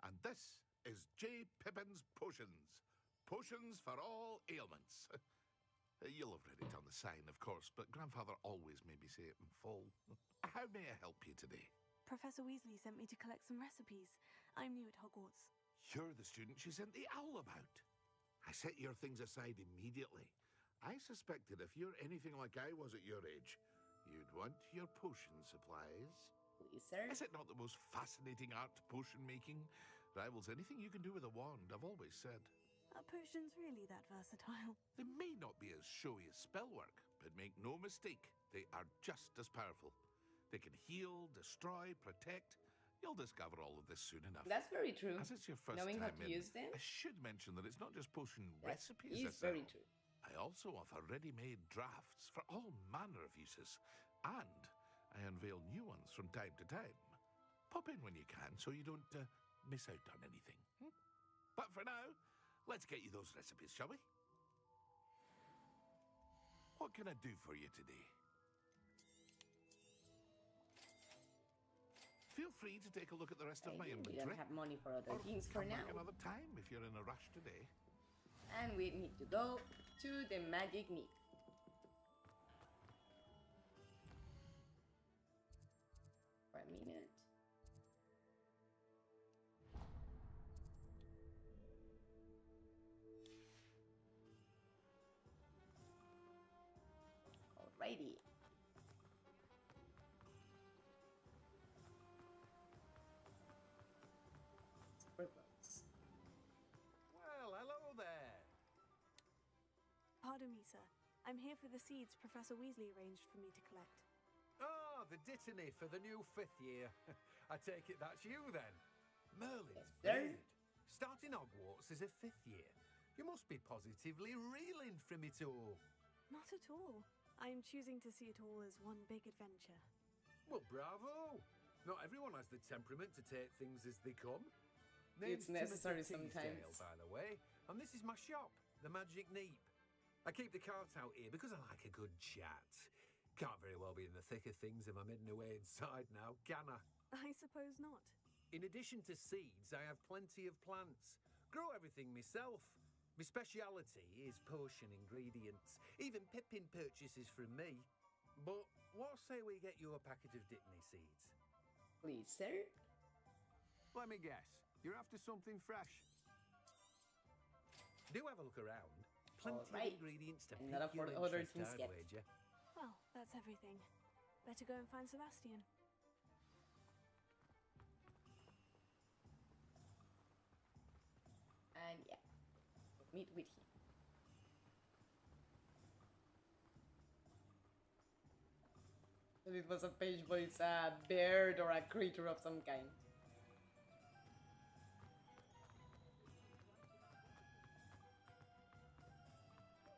K: And this is J. Pippin's Potions. Potions for all ailments. You'll have read it on the sign, of course, but Grandfather always made me say it in full. How may I help you today?
D: Professor Weasley sent me to collect some recipes. I'm new at Hogwarts.
K: You're the student she sent the owl about. I set your things aside immediately. I suspected if you're anything like I was at your age, you'd want your potion supplies.
A: Please, sir.
K: Is it not the most fascinating art, potion making? Rivals anything you can do with a wand, I've always said.
D: Are potions really that versatile?
K: They may not be as showy as spellwork, but make no mistake, they are just as powerful. They can heal, destroy, protect. You'll discover all of this soon enough.
A: That's very true.
K: As it's your first
A: Knowing how
K: time
A: to
K: in,
A: use them.
K: I should mention that it's not just potion
A: That
K: recipes I
A: is
K: sell.
A: very true.
K: I also offer ready-made drafts for all manner of uses. And I unveil new ones from time to time. Pop in when you can so you don't miss out on anything. But for now, let's get you those recipes, shall we? What can I do for you today? Feel free to take a look at the rest of my
A: We
K: inventory.
A: don't have money for other
K: Or
A: things for
K: come
A: now.
K: back another time if you're in a rush today.
A: And we need to go to the magic meat. For a minute. Alrighty. Scribbles.
L: Well, hello there.
D: Pardon me, sir. I'm here for the seeds Professor Weasley arranged for me to collect.
L: Ah, the dittany for the new 5th year. I take it that's you then. Merlin's
A: Yes, sir.
L: beard. Starting Hogwarts is a 5th year. You must be positively reeling from it all.
D: Not at all. I am choosing to see it all as one big adventure.
L: Well, bravo. Not everyone has the temperament to take things as they come.
A: It's
L: Name's
A: necessary
L: Timothy
A: sometimes.
L: Teasdale, by the way, and this is my shop, the Magic Neep. I keep the cart out here because I like a good chat. Can't very well be in the thick of things if I'm hidden away inside now, can I?
D: I suppose not.
L: In addition to seeds, I have plenty of plants. Grow everything myself. My speciality is potion ingredients. Even Pippin purchases from me. But what say we get you a packet of Dittany seeds?
A: Please, sir.
L: Let me guess. You're after something fresh. Do have a look around. Plenty
A: Alright.
L: of ingredients to
A: And
L: pique
A: not
L: your
A: afford other
L: interest,
A: things
L: I'd
A: yet.
L: wager.
D: Well, that's everything. Better go and find Sebastian.
A: And yeah, meet with him. If it was a page, but it's a bird or a creature of some kind.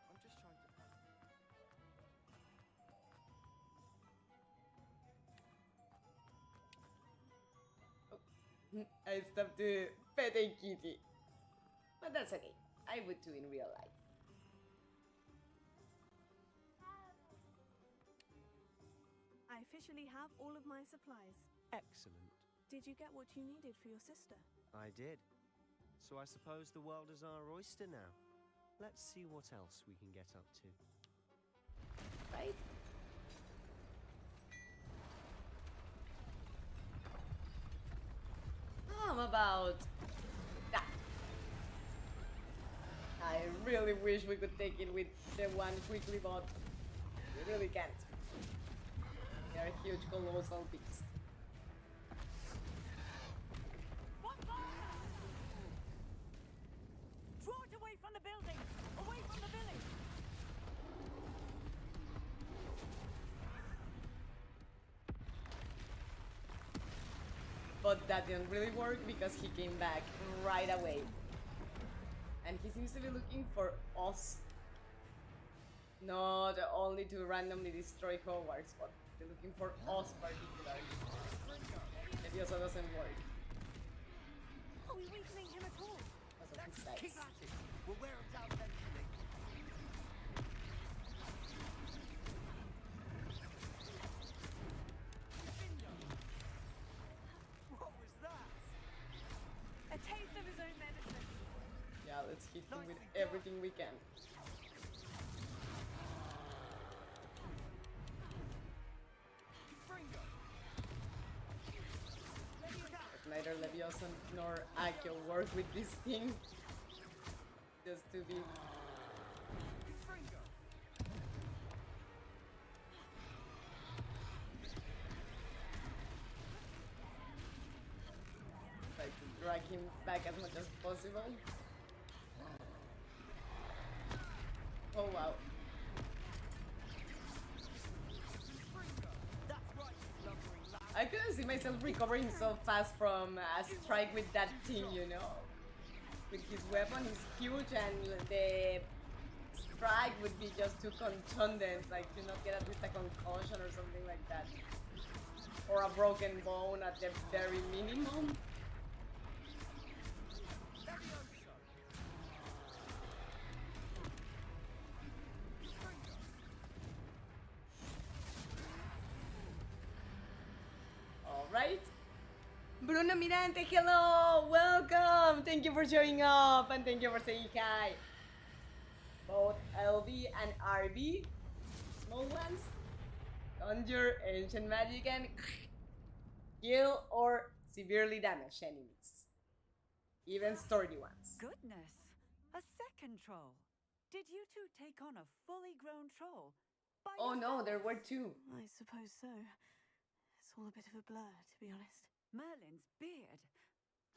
H: I'm just trying to...
A: I stopped to pet a kitty. But that's okay. I would too in real life.
D: I officially have all of my supplies.
H: Excellent.
D: Did you get what you needed for your sister?
H: I did. So I suppose the world is our oyster now. Let's see what else we can get up to.
A: Right? How about that? I really wish we could take it with the one quickly, but we really can't. They are huge, colossal beasts.
D: Draw it away from the building! Away from the village!
A: But that didn't really work because he came back right away. And he seems to be looking for us. Not only to randomly destroy Hogwarts, but they're looking for us particularly. Leviosa doesn't work.
E: Are we weakening him at all?
A: Because of his size.
I: Keep at it. We'll wear him down eventually.
E: What was that? A taste of his own medicine.
A: Yeah, let's hit him with everything we can. But neither Leviosa nor Akio work with this thing. Just to be... Try to drag him back as much as possible. Oh wow. I couldn't see myself recovering so fast from a strike with that thing, you know? With his weapon, he's huge and the strike would be just too contundent, like to not get at least a concussion or something like that. Or a broken bone at the very minimum. Alright. Bruno Mirante, hello! Welcome! Thank you for showing up and thank you for saying hi. Both LB and RB, small ones, conjure ancient magic and kill or severely damage enemies. Even sturdy ones.
M: Goodness! A second troll. Did you two take on a fully grown troll?
A: Oh no, there were two.
D: I suppose so. It's all a bit of a blur, to be honest.
M: Merlin's beard.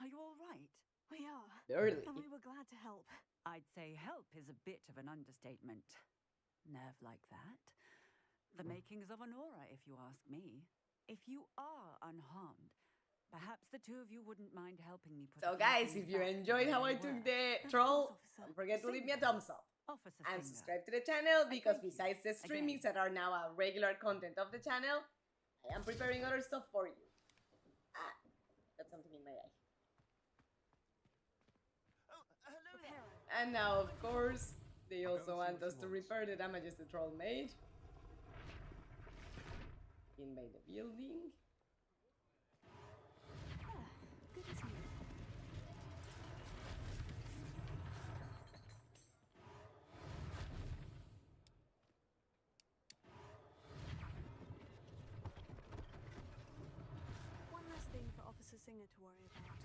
M: Are you all right?
D: We are.
A: Barely.
D: And we were glad to help.
M: I'd say help is a bit of an understatement. Nerve like that. The makings of an aura, if you ask me. If you are unharmed, perhaps the two of you wouldn't mind helping me put
A: So
M: a few
A: guys,
M: things
A: if you
M: back
A: enjoyed
M: where
A: how I
M: they
A: took
M: were.
A: the
D: Of
A: troll,
D: course, officer.
A: don't forget to leave me a thumbs up.
M: Officer
A: And
M: Singer.
A: subscribe to the channel because
M: thank you.
A: besides the streamings
M: Again.
A: that are now a regular content of the channel, I am preparing other stuff for you. Ah, got something in my eye.
I: Oh, hello there.
A: And now, of course, they also want us to repair the damages the troll made. Invade the building.
D: Good to see you. One less thing for Officer Singer to worry about.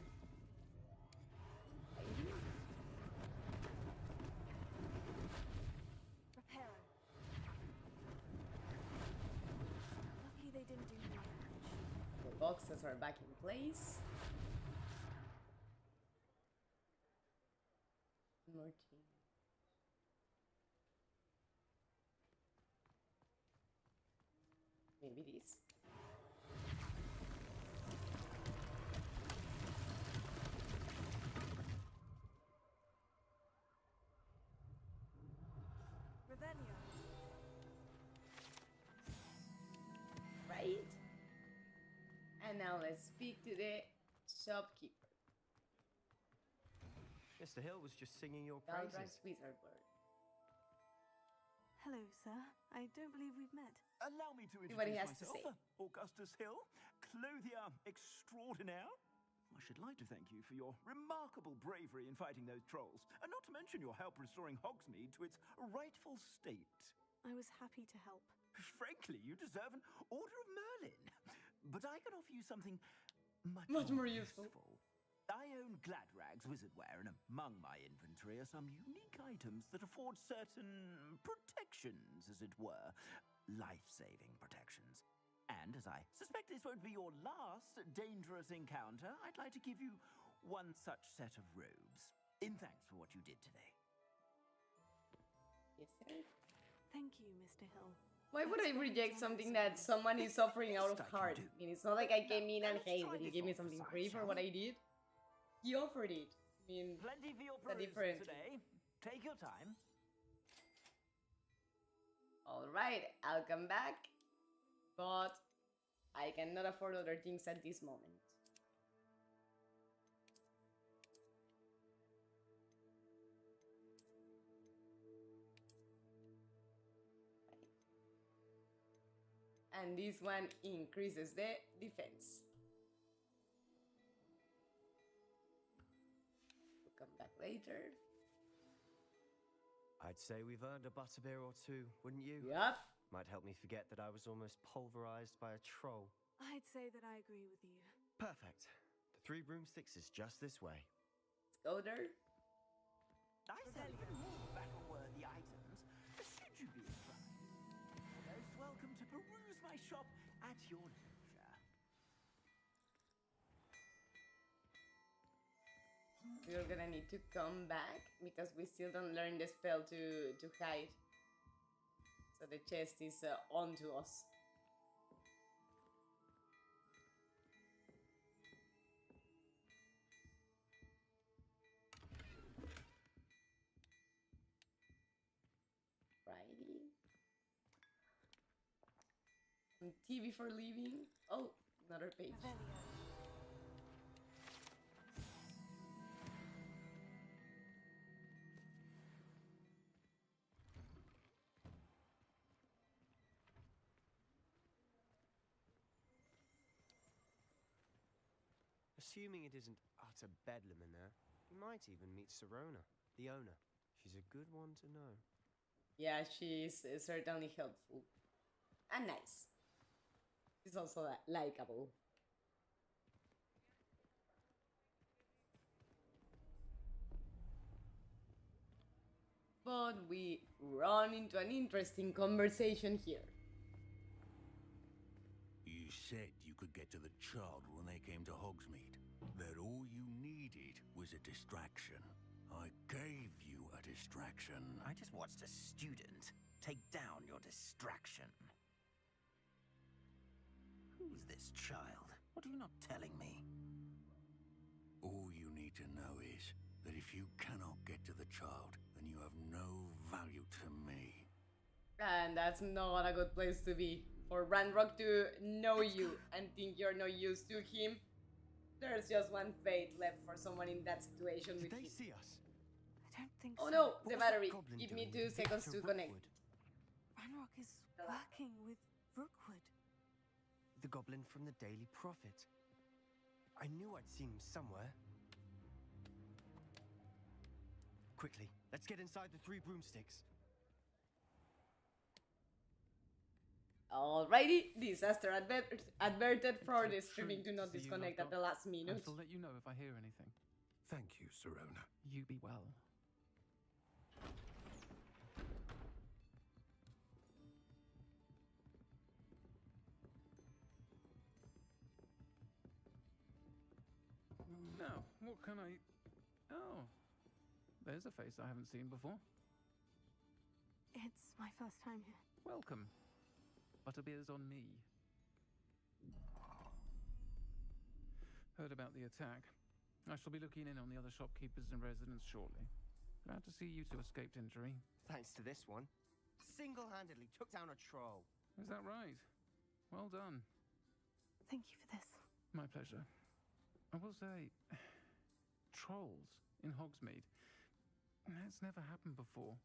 D: Reparo. Lucky they didn't do any damage.
A: The boxes are back in place. More team. Maybe this.
D: Revelio.
A: Right? And now let's speak to the shopkeeper.
H: Mr. Hill was just singing your
A: Galbraith's
H: praises.
A: wizard bird.
D: Hello, sir. I don't believe we've met.
I: Allow me to
A: See what he
I: introduce
A: has to
I: myself.
A: say.
I: Augustus Hill, clothier extraordinaire. I should like to thank you for your remarkable bravery in fighting those trolls, and not to mention your help restoring Hogsmeade to its rightful state.
D: I was happy to help.
I: Frankly, you deserve an Order of Merlin. But I can offer you something
A: Much more useful.
I: I own Gladrag's wizardware, and among my inventory are some unique items that afford certain protections, as it were. Life-saving protections. And as I suspect this won't be your last dangerous encounter, I'd like to give you one such set of robes, in thanks for what you did today.
A: Yes, sir.
D: Thank you, Mr. Hill.
A: Why would I reject something that someone is offering out of heart? I mean, it's not like I came in and, hey, will you give me something free for what I did? He offered it. I mean,
I: Plenty for your
A: it's a
I: perusal
A: different...
I: today. Take your time.
A: Alright, I'll come back. But I cannot afford other things at this moment. And this one increases the defense. We'll come back later.
H: I'd say we've earned a butterbeer or two, wouldn't you?
A: Yup.
H: Might help me forget that I was almost pulverized by a troll.
D: I'd say that I agree with you.
H: Perfect. The 3 broomsticks is just this way.
A: Let's go there.
I: I sell even more battle-worthy items. Should you be inclined? Most welcome to peruse my shop at your leisure.
A: We're gonna need to come back because we still don't learn the spell to hide. So the chest is onto us. Righty. Some tea before leaving. Oh, another page.
H: Assuming it isn't utter bedlam in there, you might even meet Serona, the owner. She's a good one to know.
A: Yeah, she's certainly helpful. And nice. She's also likable. But we run into an interesting conversation here.
N: You said you could get to the child when they came to Hogsmeade. That all you needed was a distraction. I gave you a distraction.
I: I just watched a student take down your distraction. Who's this child? What are you not telling me?
N: All you need to know is that if you cannot get to the child, then you have no value to me.
A: And that's not a good place to be. For Ranrock to know you and think you're no use to him, there's just one fate left for someone in that situation with him.
H: Did they see us?
D: I don't think
A: Oh
D: so.
A: no,
H: What
A: the
H: was that
A: battery.
H: goblin
A: Give me
H: doing
A: 2
H: with
A: seconds
H: Victor
A: to connect.
H: Rookwood?
D: Ranrock is working with Rookwood.
H: The goblin from the Daily Prophet. I knew I'd seen him somewhere. Quickly, let's get inside the 3 broomsticks.
A: Alrighty, disaster adverted for the
B: It's a
A: streaming to
B: treat
A: not
B: to see you,
A: disconnect at
B: Loco.
A: the last
B: I
A: minute.
B: shall let you know if I hear anything.
J: Thank you, Serona.
B: You be well. Now, what can I... Oh, there's a face I haven't seen before.
D: It's my first time here.
B: Welcome. Butterbeer's on me. Heard about the attack. I shall be looking in on the other shopkeepers and residents shortly. Glad to see you two escaped injury.
H: Thanks to this one. Single-handedly took down a troll.
B: Is that right? Well done.
D: Thank you for this.
B: My pleasure. I will say, trolls in Hogsmeade. That's never happened before.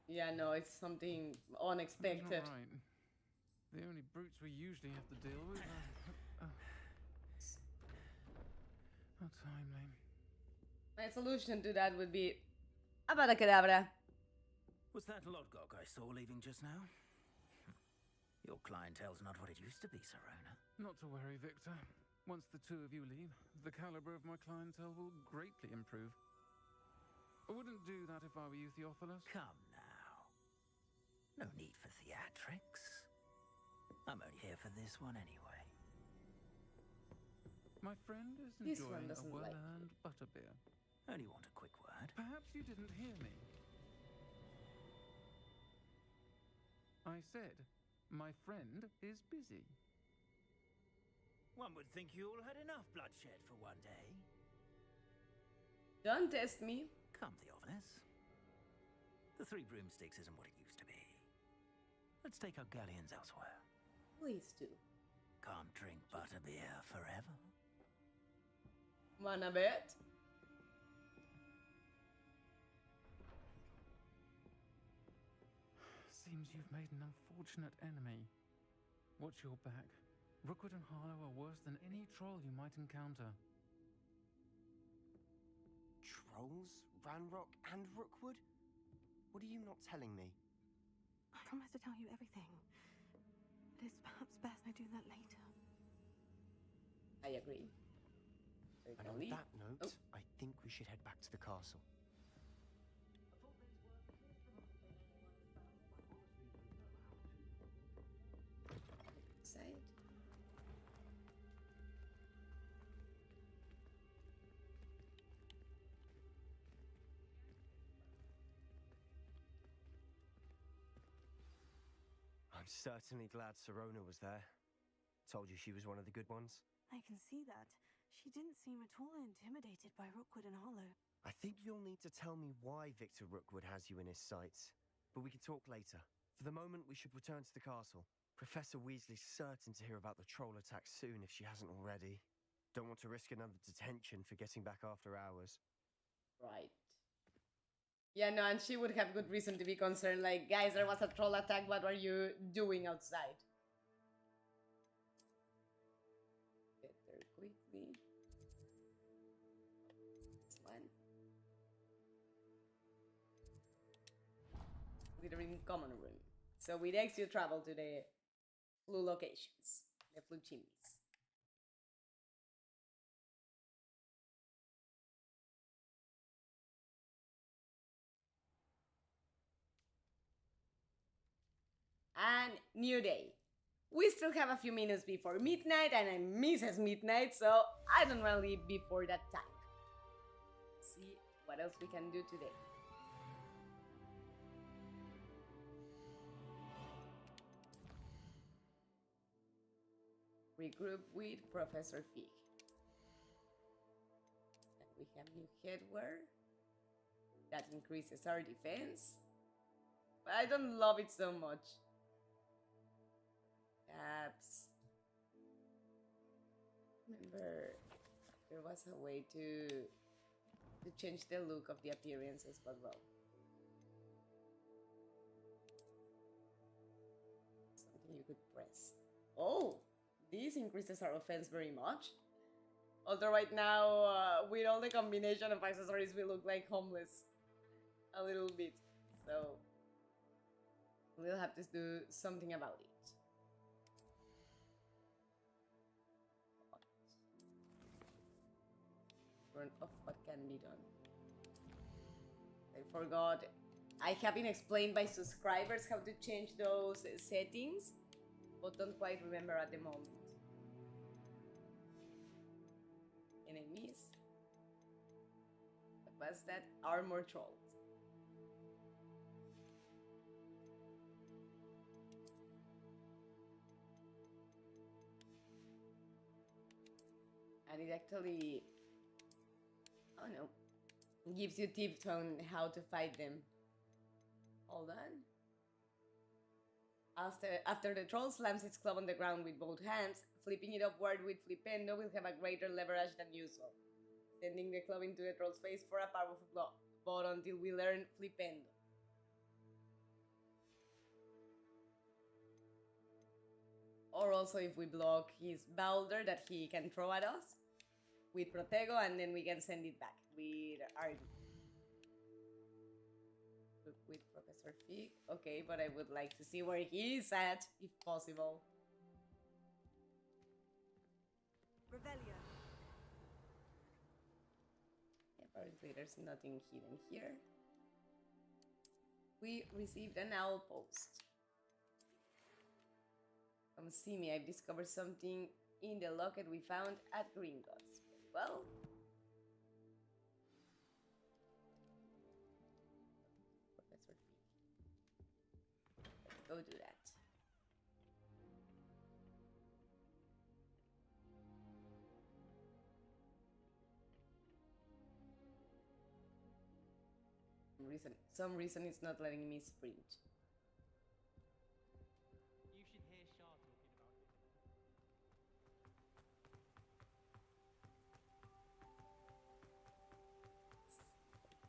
A: Yeah, no, it's something unexpected.
B: Not right. The only brutes we usually have to deal with are... How timely.
A: My solution to that would be Abracadabra.
I: Was that Lodgok I saw leaving just now? Your clientele's not what it used to be, Serona.
B: Not to worry, Victor. Once the 2 of you leave, the caliber of my clientele will greatly improve. I wouldn't do that if I were you, Theophilus.
I: Come now. No need for theatrics. I'm only here for this one anyway.
B: My friend is
A: This one
B: enjoying a
A: doesn't like
B: well-earned butterbeer.
I: Only want a quick word.
B: Perhaps you didn't hear me. I said My friend is busy.
O: One would think you all had enough bloodshed for one day.
A: Don't test me.
O: Come, Theophilus. The Three Broomsticks isn't what it used to be. Let's take our galleons elsewhere.
A: Please do.
O: Can't drink butterbeer forever.
A: Wanna bet?
B: Seems you've made an unfortunate enemy. Watch your back. Rookwood and Harlow are worse than any troll you might encounter.
H: Trolls? Ranrock and Rookwood? What are you not telling me?
D: I promise to tell you everything. But it's perhaps best I do that later.
A: I agree.
H: And on that note, I think we should head back to the castle.
A: Side.
H: I'm certainly glad Sirona was there. Told you she was one of the good ones.
D: I can see that. She didn't seem at all intimidated by Rookwood and Harlow.
H: I think you'll need to tell me why Victor Rookwood has you in his sights. But we can talk later. For the moment, we should return to the castle. Professor Weasley's certain to hear about the troll attack soon if she hasn't already. Don't want to risk another detention for getting back after hours.
A: Right. Yeah, no, and she would have good reason to be concerned. Like, guys, there was a troll attack. What are you doing outside? Get there quickly. This one. Glittering common room. So with X, you travel to the flue locations, the flue chimneys. And new day. We still have a few minutes before midnight, and I'm Mrs. Midnight, so I don't want to leave before that time. See what else we can do today. Regroup with Professor Fig. And we have new headwear. That increases our defense. But I don't love it so much. Caps. Remember, there was a way to change the look of the appearances, but well. Something you could press. Oh! This increases our offense very much. Although right now, with all the combination of accessories, we look like homeless. A little bit. So, we'll have to do something about it. Turn off what can be done. I forgot. I have been explained by subscribers how to change those settings, but don't quite remember at the moment. Enemies. What was that? Armor trolls. And it actually, oh no, gives you tips on how to fight them. Hold on. After the troll slams its club on the ground with both hands, flipping it upward with Flipendo will have a greater leverage than usual, sending the club into the troll's face for a powerful blow, but until we learn Flipendo. Or also if we block his boulder that he can throw at us with Protego, and then we can send it back with RD. With Professor Fig. Okay, but I would like to see where he is at, if possible.
D: Revelio.
A: Apparently there's nothing hidden here. We received an owl post. Come see me, I've discovered something in the locket we found at Gringotts. Well, Professor Fig. Let's go do that. Some reason it's not letting me sprint.
P: You should hear Shah talking about it.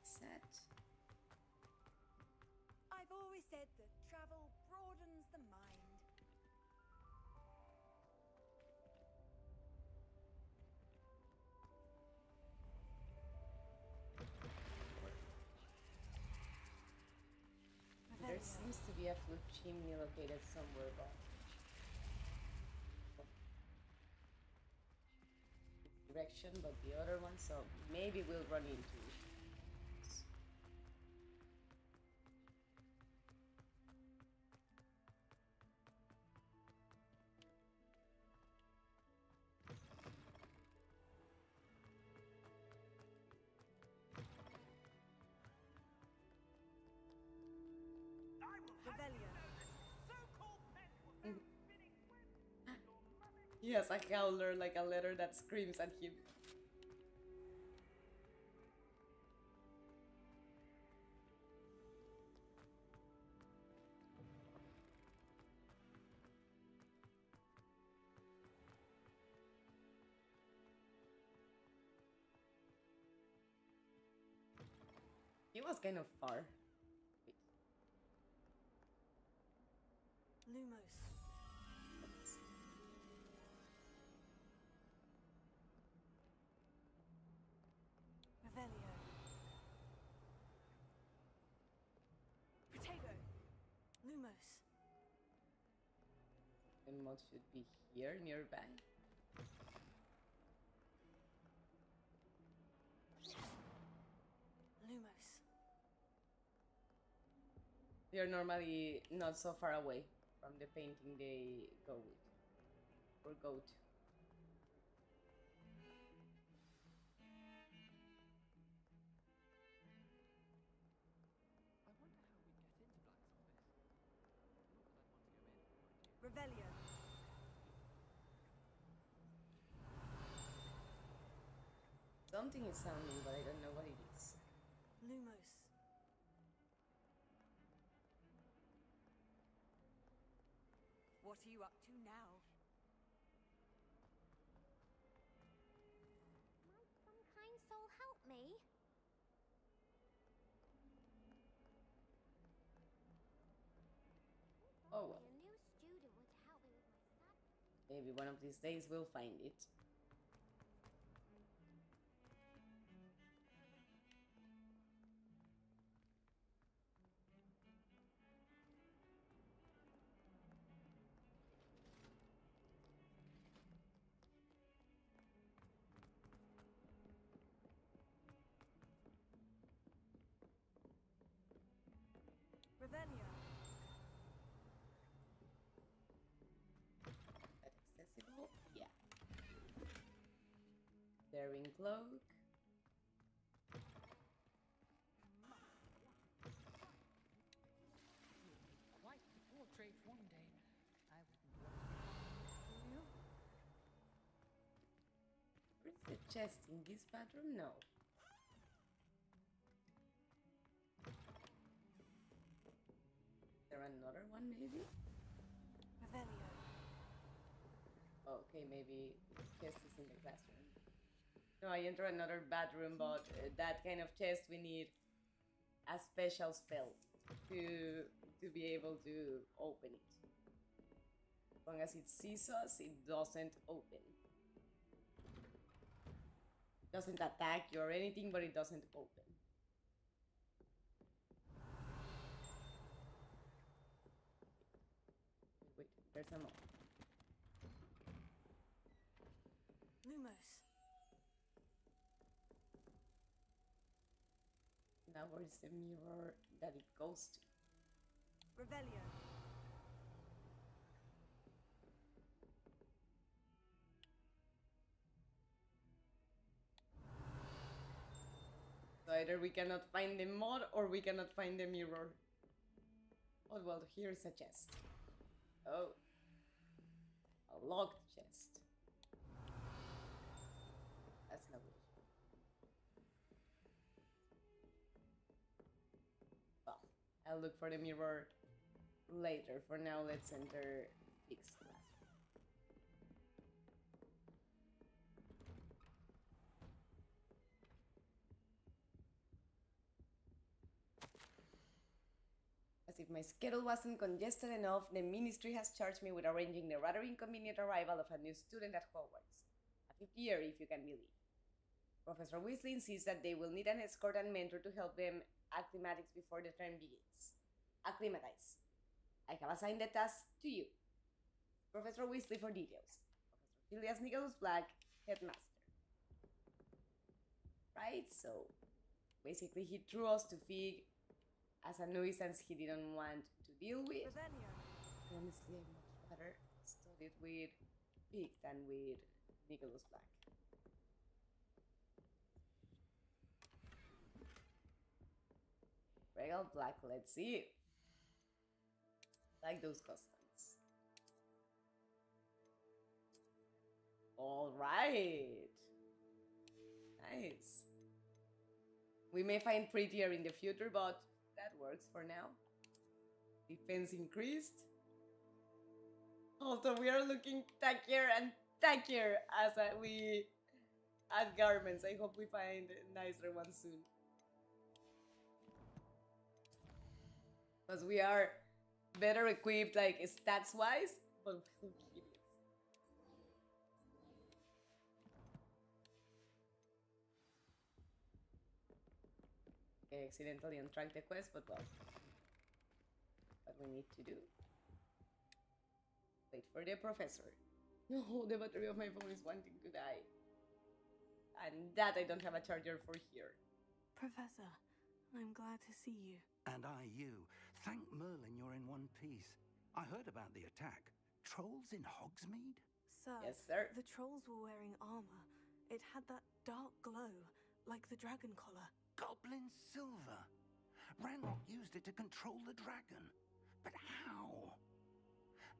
A: Set.
D: I've always said that travel broadens the mind.
A: There seems to be a food chimney located somewhere, but direction, but the other one, so maybe we'll run into it. He has a howler, like a letter that screams at him. He was kind of far.
D: Lumos. Revelio. Potato. Lumos.
A: The mod should be here nearby.
D: Lumos.
A: They are normally not so far away from the painting they go with or go to.
P: I wonder how we get into Black's office. Not that I'd want to go in, mind you.
D: Revelio.
A: Something is sounding, but I don't know what it is.
D: Lumos. What are you up to now?
C: Might some kind soul help me?
A: Oh well.
C: A new student would help me with my studies.
A: Maybe one of these days we'll find it.
D: Revelio.
A: Accessible? Yeah. Daring cloak.
P: Quite the portrait one day. I wouldn't want to you.
A: Where's the chest in this bathroom? No. Is there another one maybe?
D: Revelio.
A: Okay, maybe the chest is in the classroom. No, I enter another bathroom, but that kind of chest we need a special spell to be able to open it. As long as it sees us, it doesn't open. It doesn't attack you or anything, but it doesn't open. Wait, there's a more.
D: Lumos.
A: Now where's the mirror that it goes to?
D: Revelio.
A: So either we cannot find the mod or we cannot find the mirror. Oh well, here's a chest. Oh. A locked chest. That's not good. I'll look for the mirror later. For now, let's enter fixed classroom. As if my schedule wasn't congested enough, the ministry has charged me with arranging the rather inconvenient arrival of a new student at Hogwarts. A fifth year, if you can believe. Professor Weasley insists that they will need an escort and mentor to help them acclimatize before the term begins. Acclimatize. I have assigned the task to you. Professor Weasley for details. Professor Phileas Nicholas Black, headmaster. Right, so basically he threw us to Fig as a nuisance he didn't want to deal with. Honestly, I'd much rather study with Fig than with Nicholas Black. Regal Black, let's see. Like those customs. All right. Nice. We may find prettier in the future, but that works for now. Defense increased. Although we are looking tackier and tackier as we add garments. I hope we find nicer ones soon. Because we are better equipped, like stats wise, but who cares? Okay, accidentally untracked the quest, but well, what we need to do. Wait for the professor. No, the battery of my phone is wanting to die. And that I don't have a charger for here.
D: Professor, I'm glad to see you.
O: And I you. Thank Merlin you're in one piece. I heard about the attack. Trolls in Hogsmeade?
D: Sir,
A: yes, sir.
D: The trolls were wearing armor. It had that dark glow, like the dragon collar.
O: Goblin silver. Ranrock used it to control the dragon. But how?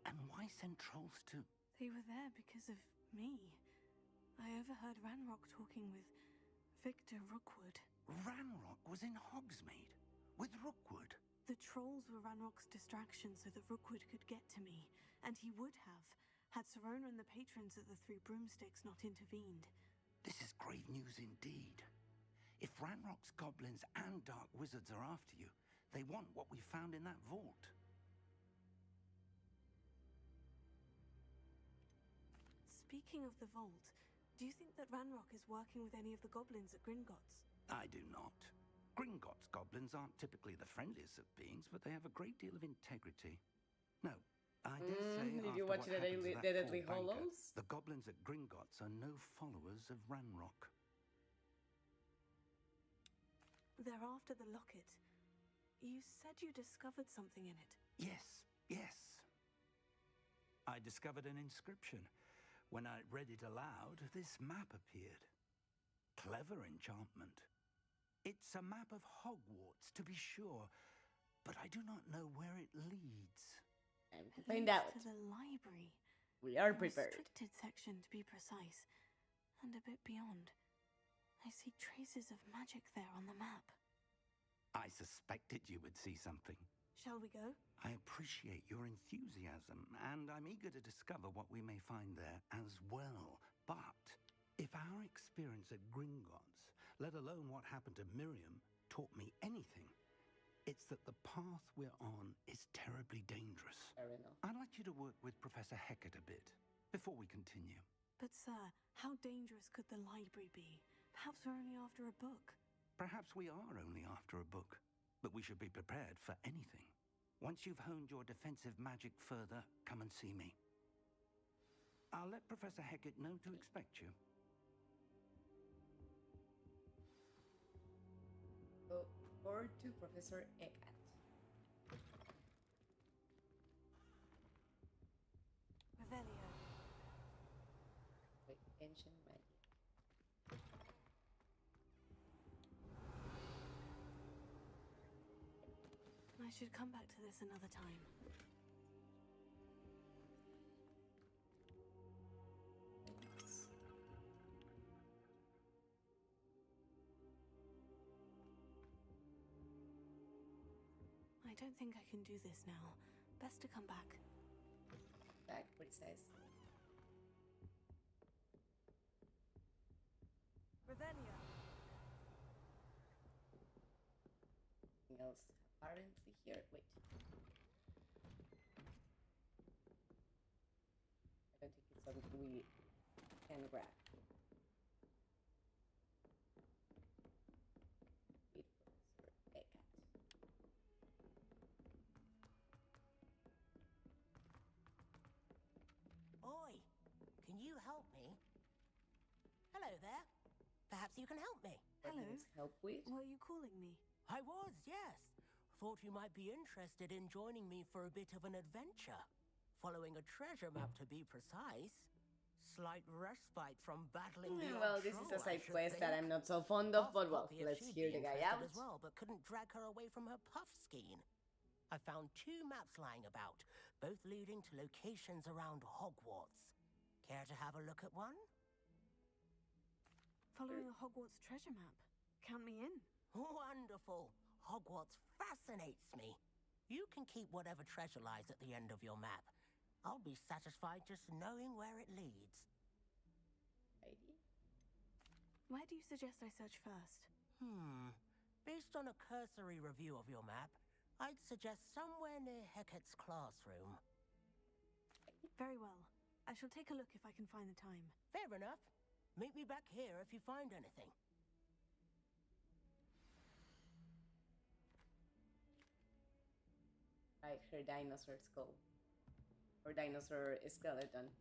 O: And why send trolls to...
D: They were there because of me. I overheard Ranrock talking with Victor Rookwood.
O: Ranrock was in Hogsmeade? With Rookwood?
D: The trolls were Ranrock's distraction so that Rookwood could get to me. And he would have, had Serona and the patrons at the Three Broomsticks not intervened.
O: This is grave news indeed. If Ranrock's goblins and dark wizards are after you, they want what we found in that vault.
D: Speaking of the vault, do you think that Ranrock is working with any of the goblins at Gringotts?
O: I do not. Gringotts goblins aren't typically the friendliest of beings, but they have a great deal of integrity. No, I dare say
A: did
O: after
A: you watch
O: what
A: the
O: happened to that
A: Deadly
O: poor banker,
A: Hollows?
O: the goblins at Gringotts are no followers of Ranrock.
D: They're after the locket. You said you discovered something in it.
O: Yes. I discovered an inscription. When I read it aloud, this map appeared. Clever enchantment. It's a map of Hogwarts, to be sure, but I do not know where it leads.
A: Time to find out.
D: To the library.
A: We are
D: The
A: prepared.
D: restricted section, to be precise, and a bit beyond. I see traces of magic there on the map.
O: I suspected you would see something.
D: Shall we go?
O: I appreciate your enthusiasm, and I'm eager to discover what we may find there as well. But if our experience at Gringotts, let alone what happened to Miriam, taught me anything, it's that the path we're on is terribly dangerous.
A: Fair enough.
O: I'd like you to work with Professor Hecat a bit before we continue.
D: But sir, how dangerous could the library be? Perhaps we're only after a book.
O: Perhaps we are only after a book, but we should be prepared for anything. Once you've honed your defensive magic further, come and see me. I'll let Professor Hecat know to expect you.
A: Go forward to Professor Hecat.
D: Revelio.
A: Wait, ancient magic.
D: I should come back to this another time.
C: I
D: don't think I can do this now. Best to come back.
A: Back, what it says.
D: Revelia.
A: Anything else apparently here? Wait. I don't think it's something we can grab. Meet Professor Eckert.
Q: Oi, can you help me? Hello there. Perhaps you can help me.
D: Hello.
A: Help with?
D: Were you calling me?
Q: I was, yes. Thought you might be interested in joining me for a bit of an adventure. Following a treasure map, to be precise. Slight respite from battling the
A: Well, this is a side quest that I'm not so fond of, but well, let's hear the guy out.
Q: As well, but couldn't drag her away from her puff skein. I found 2 maps lying about, both leading to locations around Hogwarts. Care to have a look at one?
D: Following a Hogwarts treasure map. Count me in.
Q: Wonderful. Hogwarts fascinates me. You can keep whatever treasure lies at the end of your map. I'll be satisfied just knowing where it leads.
D: Where do you suggest I search first?
Q: Based on a cursory review of your map, I'd suggest somewhere near Hecat's classroom.
D: Very well. I shall take a look if I can find the time.
Q: Fair enough. Meet me back here if you find anything.
A: Like her dinosaur skull. Or dinosaur skeleton.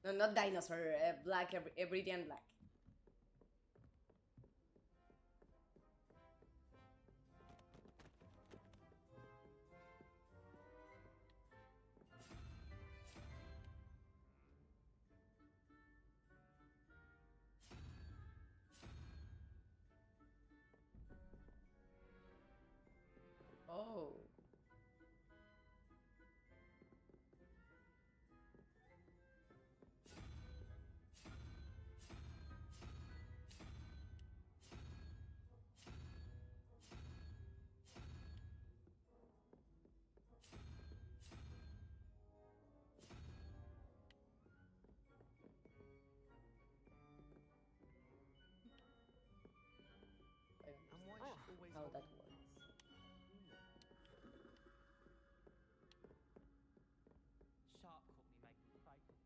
A: No, not dinosaur, black, Ebridian black. Oh. How that works.
R: Shark caught me making fake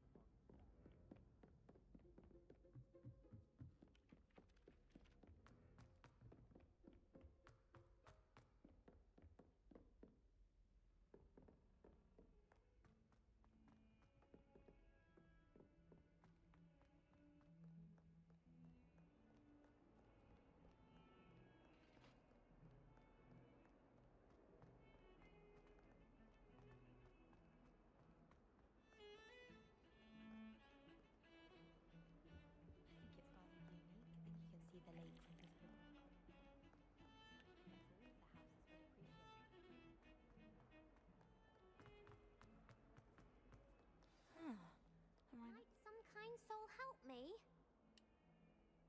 C: Might some kind soul help me?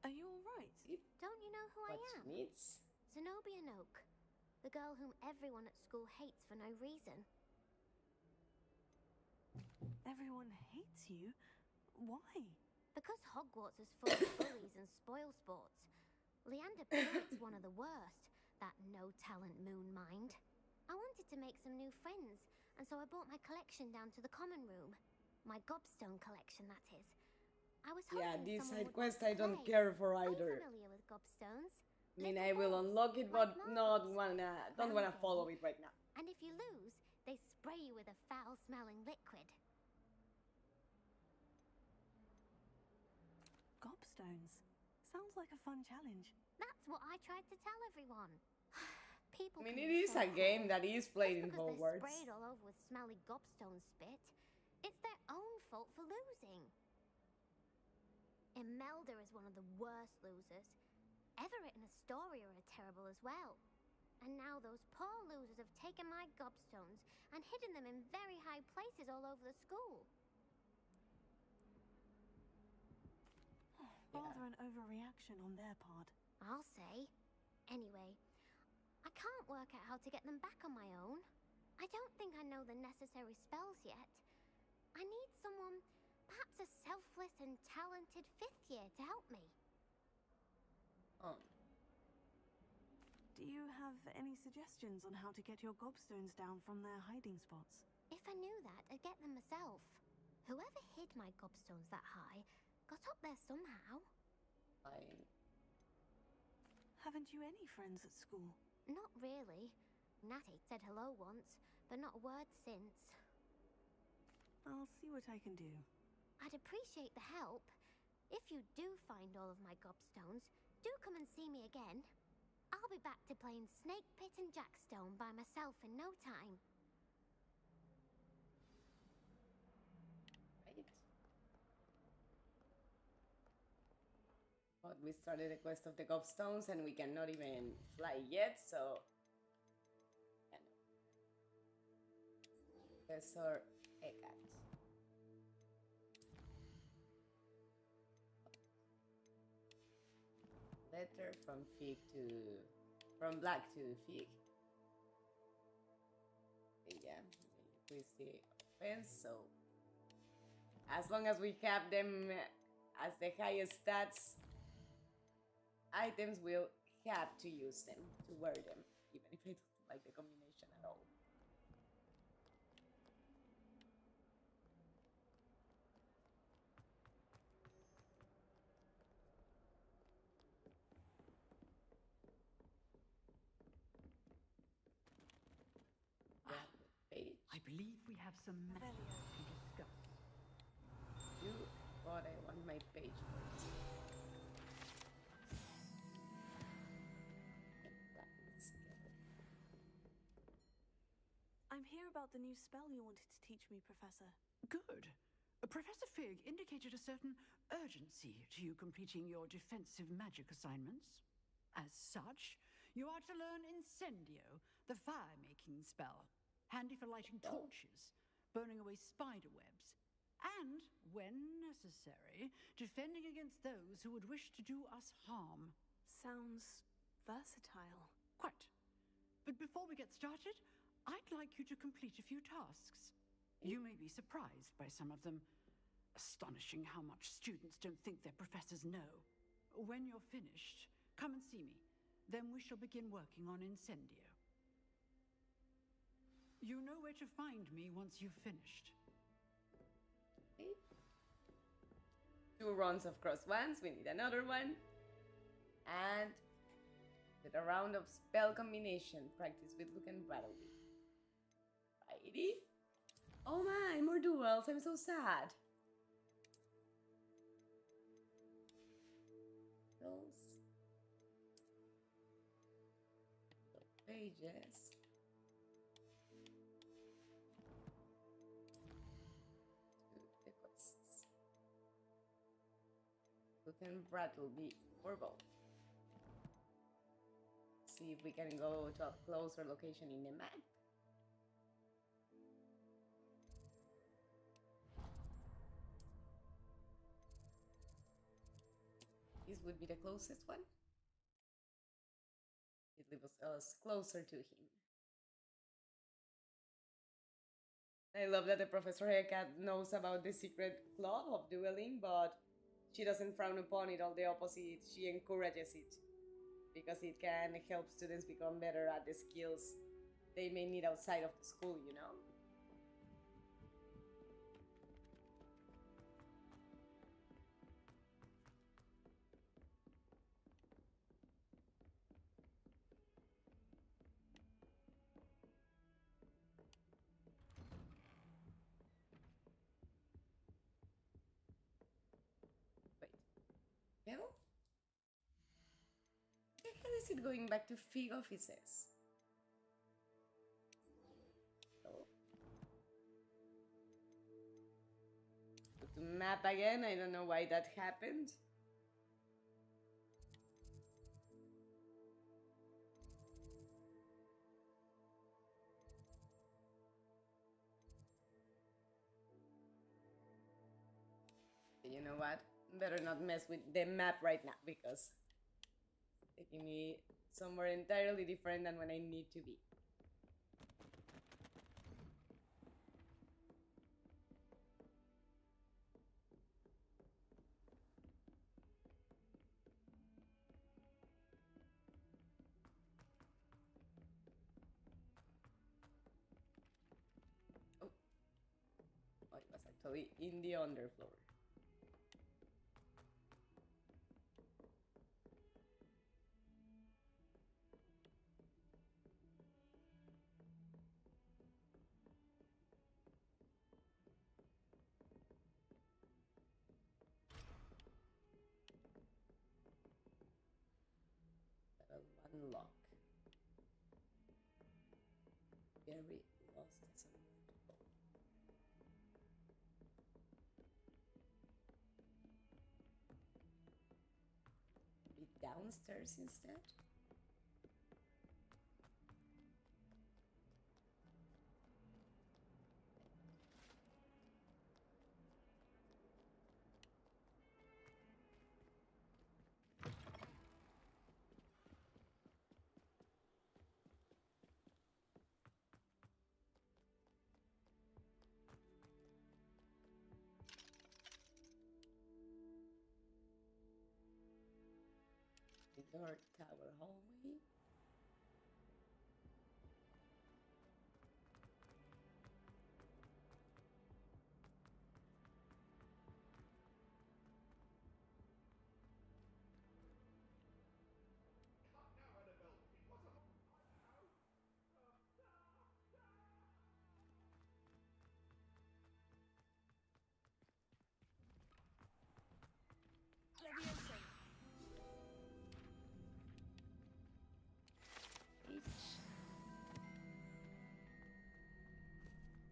D: Are you alright?
C: Don't you know who I am?
A: Needs?
C: Zenobia Noak, the girl whom everyone at school hates for no reason.
D: Everyone hates you? Why?
C: Because Hogwarts is full of bullies and spoil sports. Leander Pruitt's one of the worst, that no-talent moon mind. I wanted to make some new friends, and so I brought my collection down to the common room. My gobstone collection, that is. I was hoping
A: Yeah, this
C: someone
A: side
C: would
A: quest
C: want
A: I
C: to
A: don't
C: play.
A: care for
C: Are you
A: either.
C: familiar with gobstones?
A: I mean,
C: Little
A: I will
C: balls,
A: unlock it,
C: like
A: but not
C: marbles.
A: don't wanna follow it right now.
C: And if you lose, they spray you with a foul-smelling liquid.
D: Gobstones. Sounds like a fun challenge.
C: That's what I tried to tell everyone. People
A: I mean,
C: can
A: it
C: be
A: is
C: so
A: a game
C: cruel.
A: that is played in
C: Just because they're
A: Hogwarts.
C: sprayed all over with smelly gobstone spit, it's their own fault for losing. Imelda is one of the worst losers. Everett and Astoria are terrible as well. And now those poor losers have taken my gobstones and hidden them in very high places all over the school.
D: Rather an overreaction on their part.
C: I'll say. Anyway, I can't work out how to get them back on my own. I don't think I know the necessary spells yet. I need someone, perhaps a selfless and talented 5th year to help me.
D: Do you have any suggestions on how to get your gobstones down from their hiding spots?
C: If I knew that, I'd get them myself. Whoever hid my gobstones that high got up there somehow.
D: Haven't you any friends at school?
C: Not really. Natty said hello once, but not a word since.
D: I'll see what I can do.
C: I'd appreciate the help. If you do find all of my gobstones, do come and see me again. I'll be back to playing Snake Pit and Jackstone by myself in no time.
A: Right. But we started the quest of the gobstones and we cannot even fly yet, so... Professor Eckert. Letter from Black to Fig. Yeah, increase the offense. So as long as we have them as the highest stats items, we'll have to use them, to wear them, even if I don't like the combination at all.
M: I believe we have some matters to discuss.
A: But I want my page first.
D: I'm here about the new spell you wanted to teach me, Professor.
M: Good. Professor Fig indicated a certain urgency to you completing your defensive magic assignments. As such, you are to learn Incendio, the fire-making spell. Handy for lighting torches, burning away spider webs, and, when necessary, defending against those who would wish to do us harm.
D: Sounds versatile.
M: Quite. But before we get started, I'd like you to complete a few tasks. You may be surprised by some of them. Astonishing how much students don't think their professors know. When you're finished, come and see me. Then we shall begin working on Incendio. You know where to find me once you've finished.
A: Okay. 2 rounds of cross ones, we need another one. And with a round of spell combination, practice with Look and Bradley. Righty. Oh my, more duels, I'm so sad. Those pages. And Brattleby or both. See if we can go to a closer location in the map. This would be the closest one. It leaves us closer to him. I love that the Professor Haircut knows about the secret club of dueling, but she doesn't frown upon it, all the opposite, she encourages it. Because it can help students become better at the skills they may need outside of the school, you know? Well, what the hell is it going back to Fig offices? Oh. Go to map again, I don't know why that happened. You know what? Better not mess with the map right now because it's taking me somewhere entirely different than when I need to be. Oh, it was actually in the underfloor. Unlock. Very lost somewhere to go. Be downstairs instead? The North Tower hallway.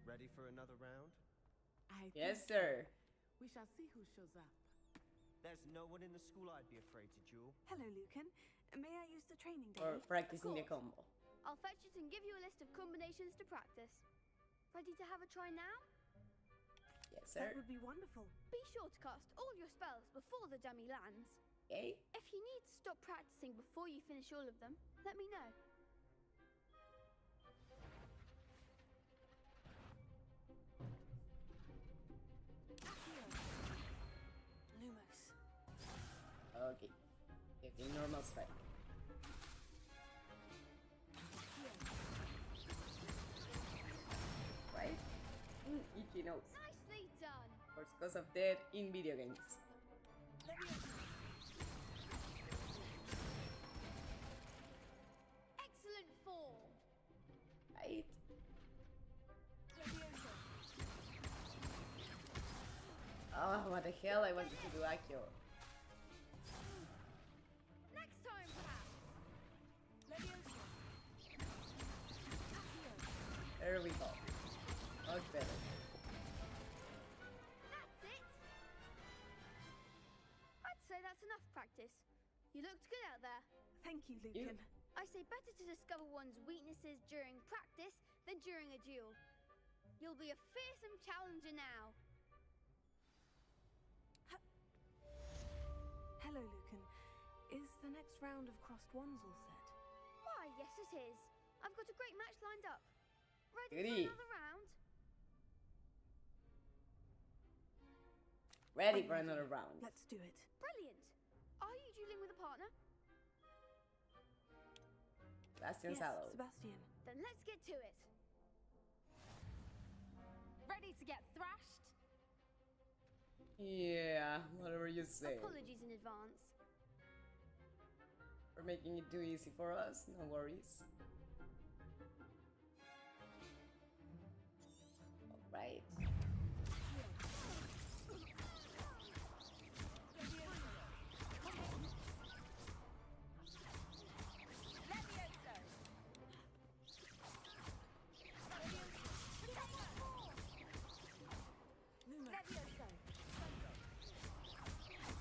H: Ready for another round?
A: Yes, sir.
S: We shall see who shows up.
H: There's no one in the school I'd be afraid to duel.
D: Hello, Lucan. May I use the training day?
A: Or practicing the combo.
C: I'll fetch it and give you a list of combinations to practice. Ready to have a try now?
A: Yes, sir.
D: That would be wonderful.
C: Be sure to cast all your spells before the dummy lands.
A: Okay.
C: If you need to stop practicing before you finish all of them, let me know.
D: Lumos.
A: Okay. Getting normal strike. Right? Icky nose.
C: Nicely done.
A: First cause of death in video games.
C: Excellent form.
A: Right? Oh, what the hell? I wanted to do Accio.
C: Next time, perhaps.
A: There we go. Much better.
C: That's it. I'd say that's enough practice. You looked good out there.
D: Thank you, Lucan.
C: I say better to discover one's weaknesses during practice than during a duel. You'll be a fearsome challenger now.
D: Hello, Lucan. Is the next round of crossed ones all set?
C: Why, yes it is. I've got a great match lined up. Ready
A: Goody.
C: for another round?
A: Ready for another round.
D: Let's do it.
C: Brilliant. Are you dueling with a partner?
A: Sebastian
D: Yes,
A: Sallow.
D: Sebastian.
C: Then let's get to it.
S: Ready to get thrashed?
A: Yeah, whatever you say.
C: Apologies in advance.
A: For making it too easy for us, no worries. Alright.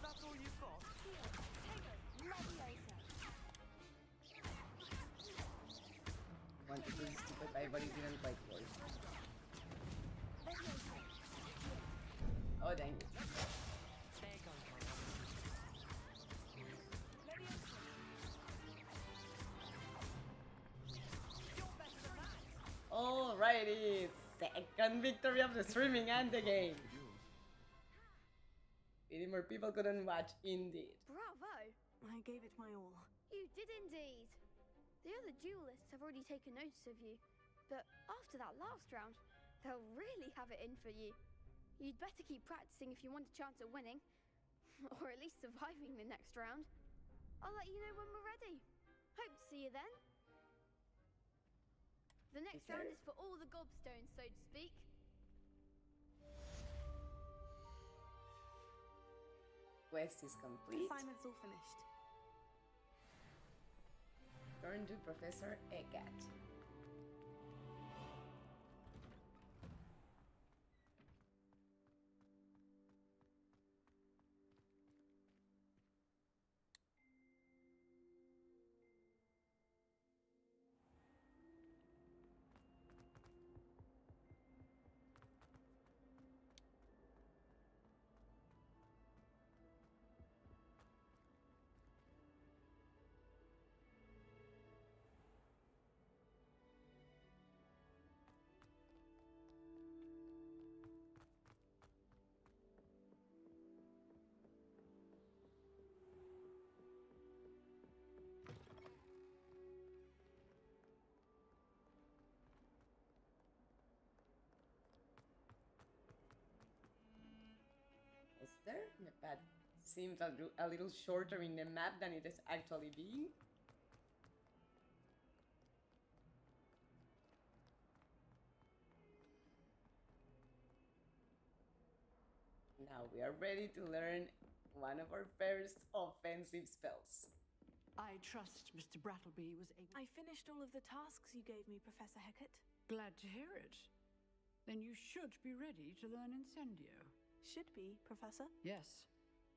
Q: That's all you've got?
A: Wanted to do stupid guy, but it didn't quite work. Oh, dang it. Alrighty, second victory of the streaming and the game. 80 more people couldn't watch, indeed.
C: Bravo!
D: I gave it my all.
C: You did indeed. The other duelists have already taken notice of you, but after that last round, they'll really have it in for you. You'd better keep practicing if you want a chance at winning, or at least surviving the next round. I'll let you know when we're ready. Hope to see you then. The next round is for all the gobstones, so to speak.
A: Quest is complete.
D: Assignment's all finished.
A: Turn to Professor Egat. Is there? The path seems a little shorter in the map than it is actually being. Now we are ready to learn one of our first offensive spells.
T: I trust Mr. Brattleby was able...
D: I finished all of the tasks you gave me, Professor Hecat.
T: Glad to hear it. Then you should be ready to learn Incendio.
D: Should be, Professor.
T: Yes.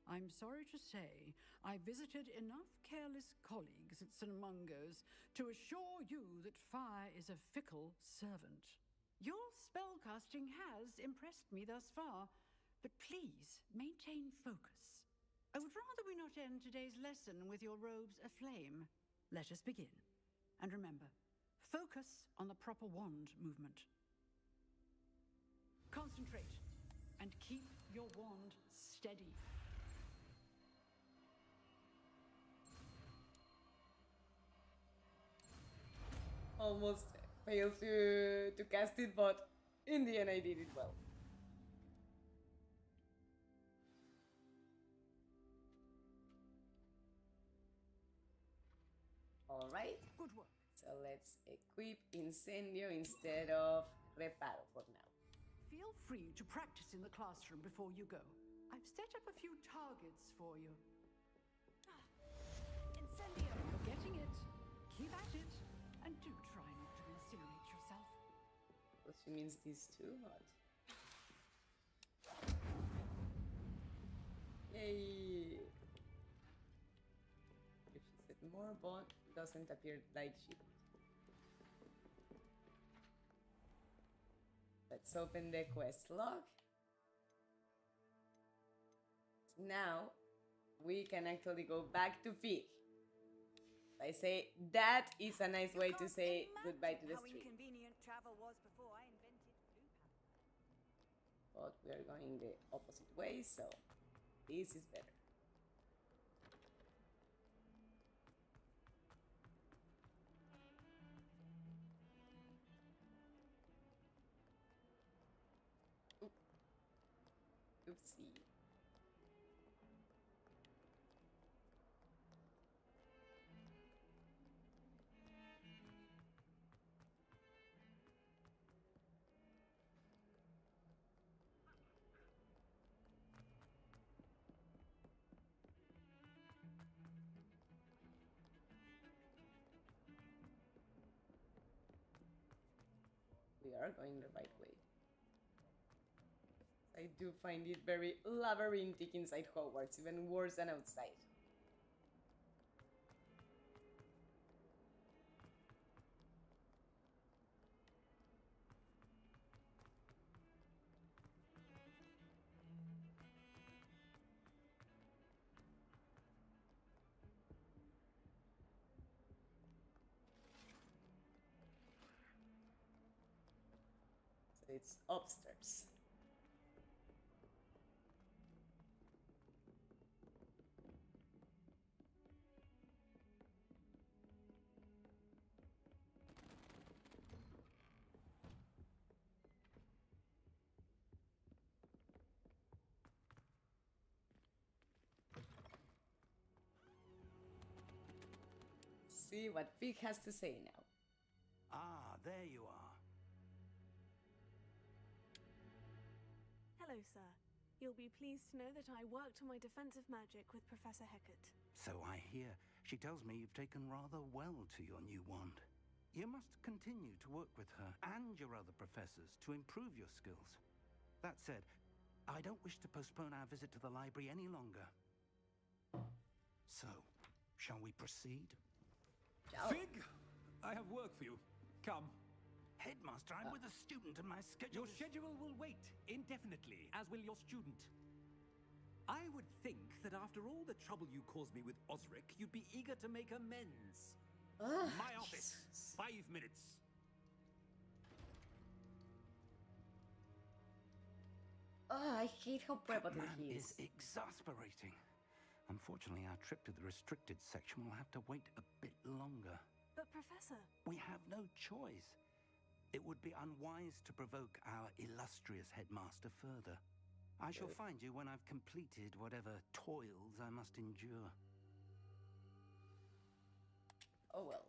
T: I'm sorry to say, I visited enough careless colleagues at St. Mungo's to assure you that fire is a fickle servant. Your spellcasting has impressed me thus far, but please maintain focus. I would rather we not end today's lesson with your robes aflame. Let us begin. And remember, focus on the proper wand movement. Concentrate and keep your wand steady.
A: Almost failed to cast it, but in the end I did it well. Alright.
T: Good work.
A: So let's equip Incendio instead of Reparo for now.
T: Feel free to practice in the classroom before you go. I've set up a few targets for you.
D: Incendio!
T: You're getting it. Keep at it. And do try not to incinerate yourself.
A: Well, she means these two, but... Yay! If she said more, but doesn't appear like she did. Let's open the quest log. Now we can actually go back to Fig. I say that is a nice way to say goodbye to the stream.
U: Inconvenient travel was before I invented
A: But we are going the opposite way, so this is better. Oopsie. We are going the right way. I do find it very labyrinthic inside Hogwarts, even worse than outside. It's upstairs. See what Fig has to say now.
O: Ah, there you are.
D: Hello, sir. You'll be pleased to know that I worked on my defensive magic with Professor Heckert.
O: So I hear. She tells me you've taken rather well to your new wand. You must continue to work with her and your other professors to improve your skills. That said, I don't wish to postpone our visit to the library any longer. So, shall we proceed?
G: Fig, I have work for you. Come.
O: Headmaster, I'm with a student and my schedule.
G: Your schedule will wait indefinitely, as will your student. I would think that after all the trouble you caused me with Osric, you'd be eager to make amends. My office. 5 minutes.
A: I hate how prepotent
O: Man
A: he
O: is exasperating. Unfortunately, our trip to the restricted section will have to wait a bit longer.
D: But, Professor...
O: We have no choice. It would be unwise to provoke our illustrious headmaster further. I shall find you when I've completed whatever toils I must endure.
A: Oh well.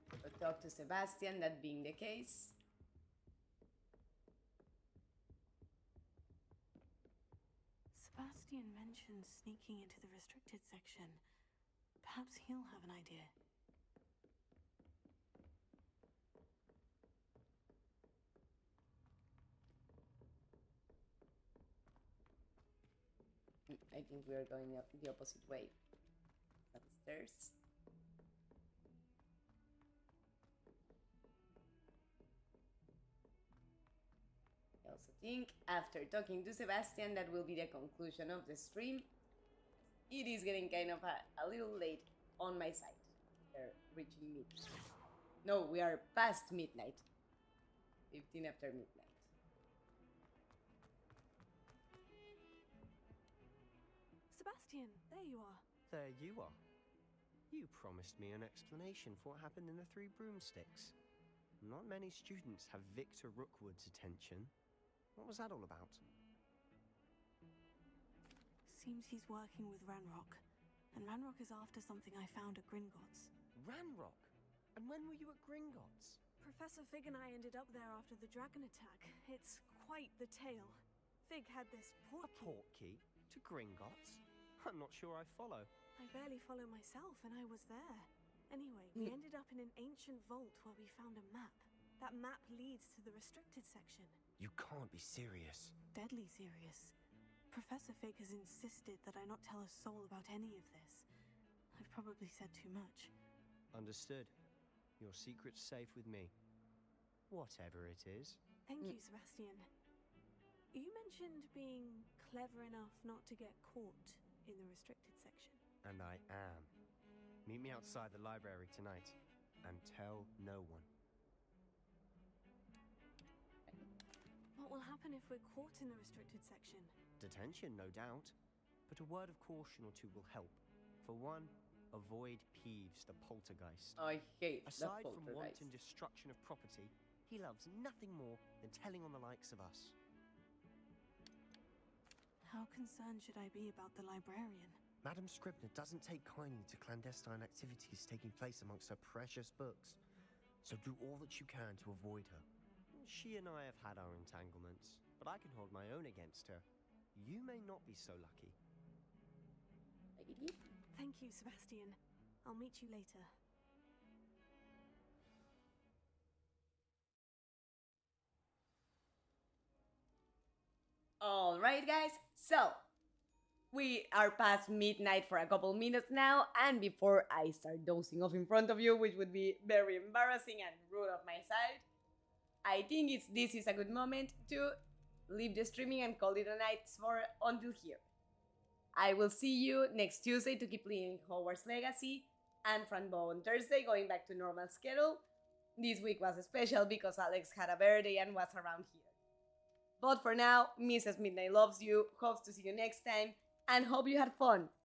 A: But talk to Sebastian, that being the case.
D: Sebastian mentioned sneaking into the restricted section. Perhaps he'll have an idea.
A: I think we are going the opposite way. Upstairs. I also think after talking to Sebastian, that will be the conclusion of the stream. It is getting kind of a little late on my side. We're reaching midnight. No, we are past midnight. 15 after midnight.
D: Sebastian, there you are.
H: There you are. You promised me an explanation for what happened in the Three Broomsticks. Not many students have Victor Rookwood's attention. What was that all about?
D: Seems he's working with Ranrock. And Ranrock is after something I found at Gringotts.
H: Ranrock? And when were you at Gringotts?
D: Professor Fig and I ended up there after the dragon attack. It's quite the tale. Fig had this portkey.
H: A portkey? To Gringotts? I'm not sure I follow.
D: I barely follow myself, and I was there. Anyway, we ended up in an ancient vault where we found a map. That map leads to the restricted section.
H: You can't be serious.
D: Deadly serious. Professor Fig has insisted that I not tell a soul about any of this. I've probably said too much.
H: Understood. Your secret's safe with me. Whatever it is.
D: Thank you, Sebastian. You mentioned being clever enough not to get caught in the restricted section.
H: And I am. Meet me outside the library tonight. And tell no one.
D: What will happen if we're caught in the restricted section?
H: Detention, no doubt. But a word of caution or two will help. For one, avoid Peeves, the poltergeist.
A: I hate
H: Aside
A: the
H: from
A: poltergeist.
H: wanton destruction of property, he loves nothing more than telling on the likes of us.
D: How concerned should I be about the librarian?
H: Madam Scribner doesn't take kindly to clandestine activities taking place amongst her precious books. So do all that you can to avoid her. She and I have had our entanglements, but I can hold my own against her. You may not be so lucky.
D: Thank you, Sebastian. I'll meet you later.
A: Alright guys, so we are past midnight for a couple minutes now, and before I start dozing off in front of you, which would be very embarrassing and rude of my side, I think this is a good moment to leave the streaming and call it a night for until here. I will see you next Tuesday to keep playing Hogwarts Legacy, and Franbo on Thursday going back to normal schedule. This week was special because Alex had a birthday and was around here. But for now, Mrs. Midnight loves you, hopes to see you next time, and hope you had fun.